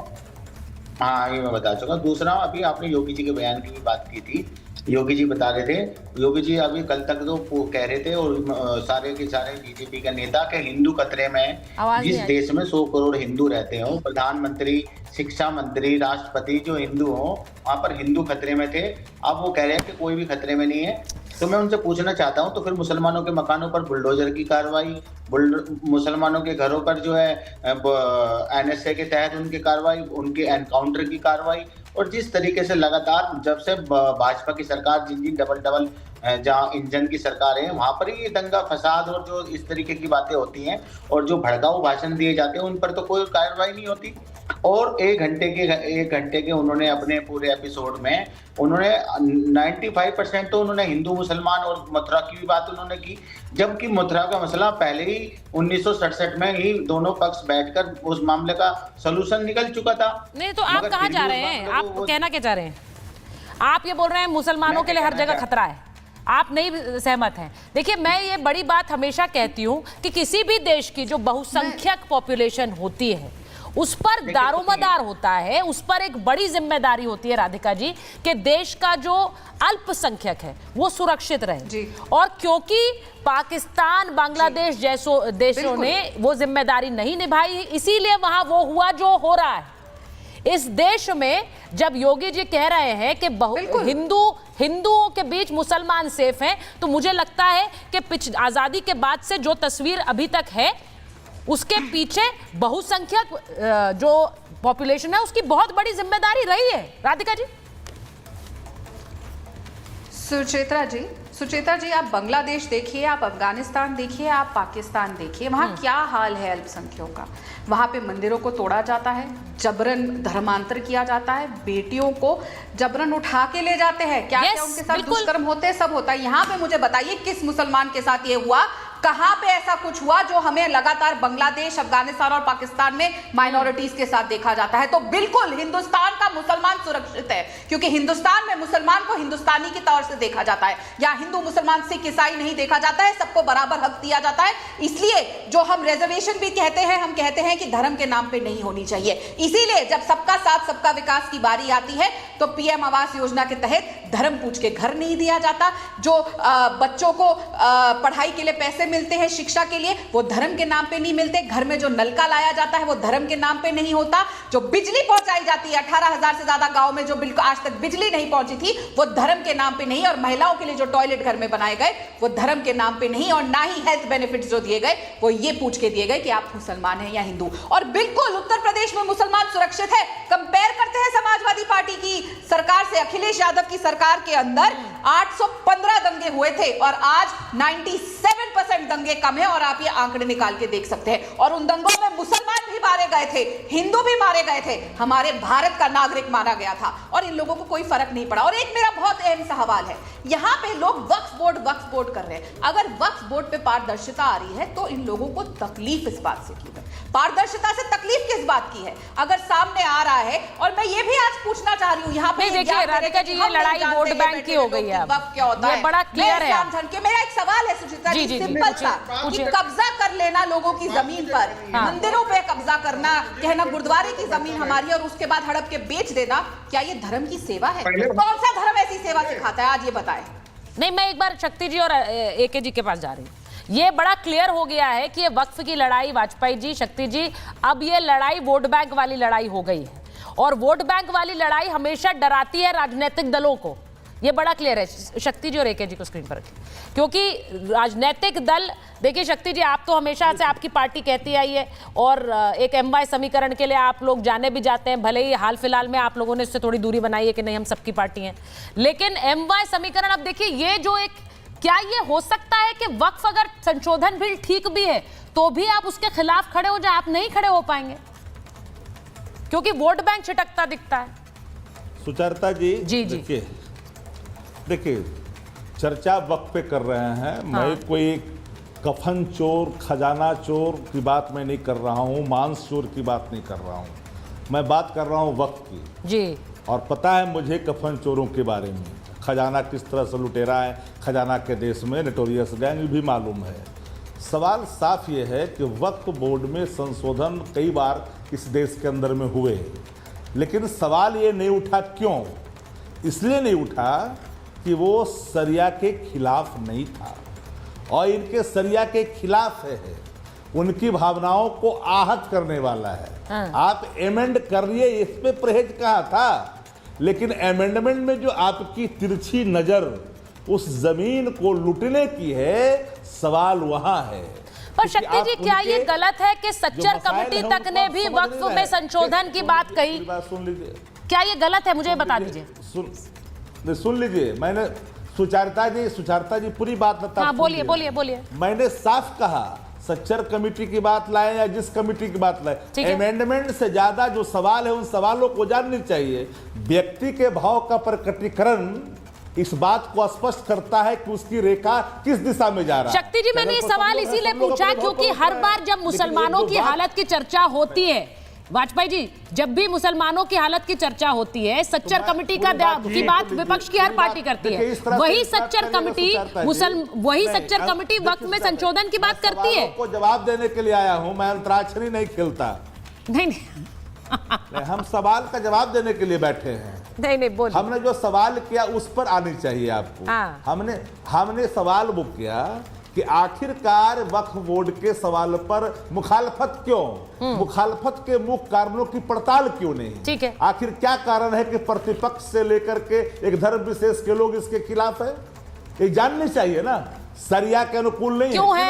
हाँ ये मैं बता चुका। दूसरा, अभी आपने योगी जी के बयान की भी बात की थी, योगी जी बता रहे थे, योगी जी अभी कल तक तो कह रहे थे, और सारे के सारे बीजेपी का नेता के हिंदू खतरे में, जिस देश में 100 करोड़ हिंदू रहते हो, प्रधानमंत्री, शिक्षा मंत्री, राष्ट्रपति जो हिंदू हो, वहां पर हिंदू खतरे में थे। अब वो कह रहे हैं कि कोई भी खतरे में नहीं है। तो मैं उनसे पूछना चाहता हूं, तो फिर मुसलमानों के मकानों पर बुलडोजर की कार्रवाई, मुसलमानों के घरों पर जो है NSA के तहत उनकी कार्रवाई, उनके एनकाउंटर की कार्रवाई, और जिस तरीके से लगातार जब से भाजपा की सरकार, जिन डबल जहाँ इंजन की सरकार है, वहां पर ही ये दंगा फसाद और जो इस तरीके की बातें होती हैं और जो भड़काऊ भाषण दिए जाते हैं, उन पर तो कोई कार्रवाई नहीं होती। और 1 घंटे के उन्होंने अपने पूरे एपिसोड में उन्होंने 95% तो उन्होंने हिंदू मुसलमान और मथुरा की भी बात उन्होंने की, जबकि मथुरा का मसला पहले ही 1967 में ही दोनों पक्ष बैठकर उस मामले का सलूशन निकल चुका था। नहीं तो आप कहाँ जा रहे हैं, आप कहना क्या चाह रहे हैं? आप ये बोल रहे हैं मुसलमानों के लिए हर जगह खतरा है, आप नहीं सहमत हैं? देखिए, मैं ये बड़ी बात हमेशा कहती हूँ कि किसी भी देश की जो बहुसंख्यक पॉपुलेशन होती है, उस पर दारोमदार होता है, उस पर एक बड़ी जिम्मेदारी होती है राधिका जी, कि देश का जो अल्पसंख्यक है वो सुरक्षित रहे। और क्योंकि पाकिस्तान, बांग्लादेश जैसो देशों ने वो जिम्मेदारी नहीं निभाई, इसीलिए वहां वो हुआ जो हो रहा है। इस देश में जब योगी जी कह रहे हैं कि हिंदुओं के बीच मुसलमान सेफ हैं, तो मुझे लगता है कि आजादी के बाद से जो तस्वीर अभी तक है, उसके पीछे बहुसंख्यक जो पॉपुलेशन है उसकी बहुत बड़ी जिम्मेदारी रही है। राधिका जी। सुचेता जी, आप बांग्लादेश देखिए, आप अफगानिस्तान देखिए, आप पाकिस्तान देखिए, वहां क्या हाल है अल्पसंख्यकों का। वहां पे मंदिरों को तोड़ा जाता है, जबरन धर्मांतर किया जाता है, बेटियों को जबरन उठा के ले जाते हैं, क्या क्या उनके साथ दुष्कर्म होते हैं, सब होता है। यहाँ पे मुझे बताइए किस मुसलमान के साथ ये हुआ, कहां पे ऐसा कुछ हुआ जो हमें लगातार बांग्लादेश, अफगानिस्तान और पाकिस्तान में माइनॉरिटीज के साथ देखा जाता है। तो बिल्कुल हिंदुस्तान का मुसलमान सुरक्षित है, क्योंकि हिंदुस्तान में मुसलमान को हिंदुस्तानी के तौर से देखा जाता है। या हिंदू मुसलमान सिख ईसाई नहीं देखा जाता है, सबको बराबर हक दिया जाता है। इसलिए जो हम रिजर्वेशन भी कहते हैं, हम कहते हैं कि धर्म के नाम पे नहीं होनी चाहिए। इसीलिए जब सबका साथ सबका विकास की बारी आती है, तो PM आवास योजना के तहत धर्म पूछ के घर नहीं दिया जाता। जो बच्चों को पढ़ाई के लिए पैसे मिलते हैं, शिक्षा के लिए, वो धर्म के नाम पे नहीं मिलते। घर में जो नलका लाया जाता है वो धर्म के नाम पे नहीं होता। जो बिजली पहुंचाई जाती है 18,000 से ज्यादा गांव में जो बिल्कुल आज तक बिजली नहीं पहुंची थी, वो धर्म के नाम पे नहीं। और महिलाओं के लिए जो टॉयलेट घर में बनाए गए वो धर्म के नाम पे नहीं। और ना ही हेल्थ बेनिफिट्स जो दिए गए वो ये पूछ के दिए गए कि आप मुसलमान हैं या हिंदू। और बिल्कुल उत्तर प्रदेश में मुसलमान सुरक्षित है। कंपेयर करते हैं समाजवादी पार्टी की सरकार से, अखिलेश यादव की सरकार के अंदर 815 दंगे हुए थे और आज 97% दंगे कम है। और आप ये आंकड़े निकाल के देख सकते हैं। और उन दंगों में मुसलमान भी मारे गए थे, हिंदू भी मारे गए थे, हमारे भारत का नागरिक मारा गया था, और इन लोगों को कोई फर्क नहीं पड़ा। और एक मेरा बहुत अहम सवाल है, यहां पे लोग वक्फ बोर्ड कर रहे हैं। अगर वक्फ बोर्ड पे पारदर्शिता आ रही है, तो इन लोगों को तकलीफ इस बात से क्यों है? पारदर्शिता से तकलीफ किस बात की है अगर सामने आ रहा है? और मैं ये भी आज पूछना चाह रही हूँ, यहाँ पे देखिए राधिका जी, ये लड़ाई वोट बैंक की हो गई है। वक्फ क्या होता है, बड़ा क्लियर है। मेरा एक सवाल है सुचिता जी, सिंपल सा, कि कब्जा कर लेना लोगों की जमीन पर, मंदिरों पे कब्जा करना, कहना गुरुद्वारे की जमीन हमारी, और उसके बाद हड़प के बेच देना, क्या ये धर्म की सेवा है? कौन सा धर्म ऐसी सेवा सिखाता है? आज ये बताएं। नहीं, मैं एक बार शक्ति जी और AK जी के पास जा रही हूँ। ये बड़ा क्लियर हो गया है कि ये वक्फ की लड़ाई, वाजपेयी जी, शक्ति जी, अब ये लड़ाई वोट बैंक वाली लड़ाई हो गई है। और वोट बैंक वाली लड़ाई हमेशा डराती है राजनीतिक दलों को, ये बड़ा क्लियर है। शक्ति जी और AK जी को स्क्रीन पर रखें, क्योंकि राजनीतिक दल देखिए शक्ति जी, आप तो हमेशा से आपकी पार्टी कहती आई है और एक MY समीकरण के लिए आप लोग जाने भी जाते हैं, भले ही हाल फिलहाल में आप लोगों ने इससे थोड़ी दूरी बनाई है कि नहीं हम सबकी पार्टी हैं, लेकिन MY समीकरण, अब देखिए ये जो एक, क्या ये हो सकता है कि वक्फ अगर संशोधन बिल ठीक भी है तो भी आप उसके खिलाफ खड़े हो जाए? आप नहीं खड़े हो पाएंगे क्योंकि वोट बैंक छिटकता दिखता है। सुचरिता जी, जी देखिए चर्चा वक्त पे कर रहे हैं। हाँ। मैं कोई कफन चोर, खजाना चोर की बात मैं नहीं कर रहा हूँ, मांस चोर की बात नहीं कर रहा हूँ, मैं बात कर रहा हूँ वक्त की जी। और पता है मुझे कफन चोरों के बारे में, खजाना किस तरह से लुटेरा है, खजाना के देश में नोटोरियस गैंग भी मालूम है। सवाल साफ ये है कि वक्फ बोर्ड में संशोधन कई बार इस देश के अंदर में हुए, लेकिन सवाल ये नहीं उठा, क्यों? इसलिए नहीं उठा कि वो शरिया के खिलाफ नहीं था और इनके शरिया के खिलाफ है, उनकी भावनाओं को आहत करने वाला है। हाँ। आप एमेंड करिए, इस पे परहेज कहा था, लेकिन अमेंडमेंट में जो आपकी तिरछी नजर उस जमीन को लूटने की है, सवाल वहां है। पर शक्ति जी, क्या ये गलत है कि सच्चर कमेटी तक ने भी वक्फ में संशोधन की बात कही? सुन लीजिए, क्या ये गलत है? मुझे बता दीजिए। सुन लीजिए, मैंने सुचरिता जी पूरी बात बता। हाँ, बोलिए। मैंने साफ कहा, सच्चर कमेटी की बात लाए या जिस कमेटी की बात लाए, अमेंडमेंट से ज्यादा जो सवाल है उन सवालों को जाननी चाहिए। व्यक्ति के भाव का प्रकटीकरण इस बात को स्पष्ट करता है कि उसकी रेखा किस दिशा में जा रहा है। शक्ति जी, मैंने ये सवाल इसीलिए पूछा क्योंकि हर बार जब मुसलमानों की हालत की चर्चा होती है, वाजपेयी जी, जब भी मुसलमानों की हालत की चर्चा होती है, सच्चर कमेटी की बात विपक्ष की हर पार्टी करती है। वही सच्चर कमेटी वक्फ में संशोधन की बात करती है। को जवाब देने के लिए आया हूं, मैं अंतराक्षरी नहीं खेलता। नहीं हम सवाल का जवाब देने के लिए बैठे हैं। नहीं बोलिए। हमने जो सवाल किया उस पर आनी चाहिए आपको। हाँ। हमने सवाल वो किया कि आखिरकार वक्फ बोर्ड के सवाल पर मुखालफत क्यों, मुखालफत के मुख्य कारणों की पड़ताल क्यों नहीं? ठीक है। आखिर क्या कारण है कि प्रतिपक्ष से लेकर के एक धर्म विशेष के लोग इसके खिलाफ है? ये जाननी चाहिए ना। शरिया के अनुकूल नहीं क्यों है?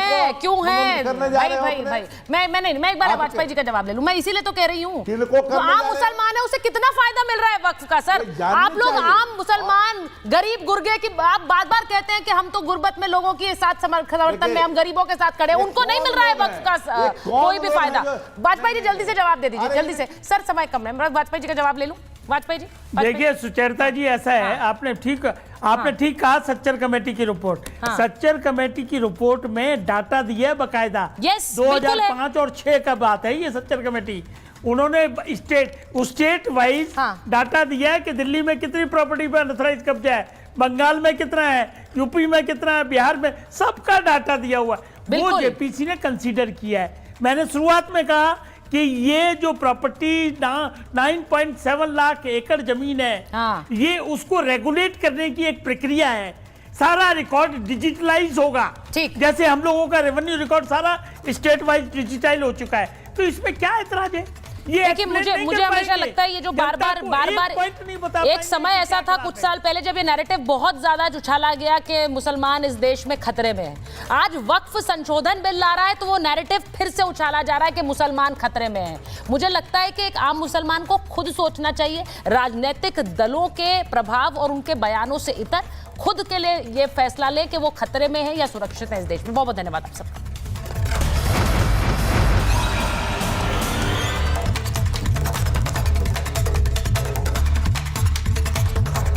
भाई मैं एक बार वाजपेयी जी का जवाब ले लूं। मैं इसीलिए तो कह रही हूँ, जो आम मुसलमान है उसे कितना फायदा मिल रहा है वक्फ का? सर, आप लोग आम मुसलमान गरीब गुर्गे की आप बार कहते हैं कि हम तो गुर्बत में लोगों के साथ समर्थन में हम गरीबों के साथ खड़े हैं, उनको नहीं मिल रहा है वक्फ का कोई भी फायदा। वाजपेयी जी जल्दी से जवाब दे दीजिए, जल्दी से। सर समय कम है, मैं वाजपेयी जी का जवाब ले लूं। वाजपेयी जी देखिए सुचरिता जी, ऐसा है, आपने ठीक कहा। सच्चर कमेटी की रिपोर्ट, सच्चर कमेटी की रिपोर्ट में डाटा दिया है बकायदा। 2005 और 6 का बात है ये। सच्चर कमेटी उन्होंने स्टेट वाइज डाटा दिया है कि दिल्ली में कितनी प्रॉपर्टी पर अनऑथराइज्ड कब्जा है, बंगाल में कितना है, यूपी में कितना है, बिहार में, सबका डाटा दिया हुआ है। वो जेपीसी ने कंसीडर किया है। मैंने शुरुआत में कहा कि ये जो प्रॉपर्टी 9.7 लाख एकड़ जमीन है, ये उसको रेगुलेट करने की एक प्रक्रिया है। सारा रिकॉर्ड डिजिटलाइज होगा, ठीक जैसे हम लोगों का रेवेन्यू रिकॉर्ड सारा स्टेट वाइज डिजिटाइज हो चुका है। तो इसमें क्या ऐतराज है? देखिए, मुझे हमेशा लगता है ये जो बार बार एक समय ऐसा था कुछ साल पहले जब ये नैरेटिव बहुत ज्यादा उछाला गया कि मुसलमान इस देश में खतरे में है। आज वक्फ संशोधन बिल ला रहा है तो वो नैरेटिव फिर से उछाला जा रहा है कि मुसलमान खतरे में है। मुझे लगता है कि एक आम मुसलमान को खुद सोचना चाहिए, राजनीतिक दलों के प्रभाव और उनके बयानों से इतर खुद के लिए ये फैसला ले कि वो खतरे में है या सुरक्षित है इस देश में। बहुत बहुत धन्यवाद आप सबका।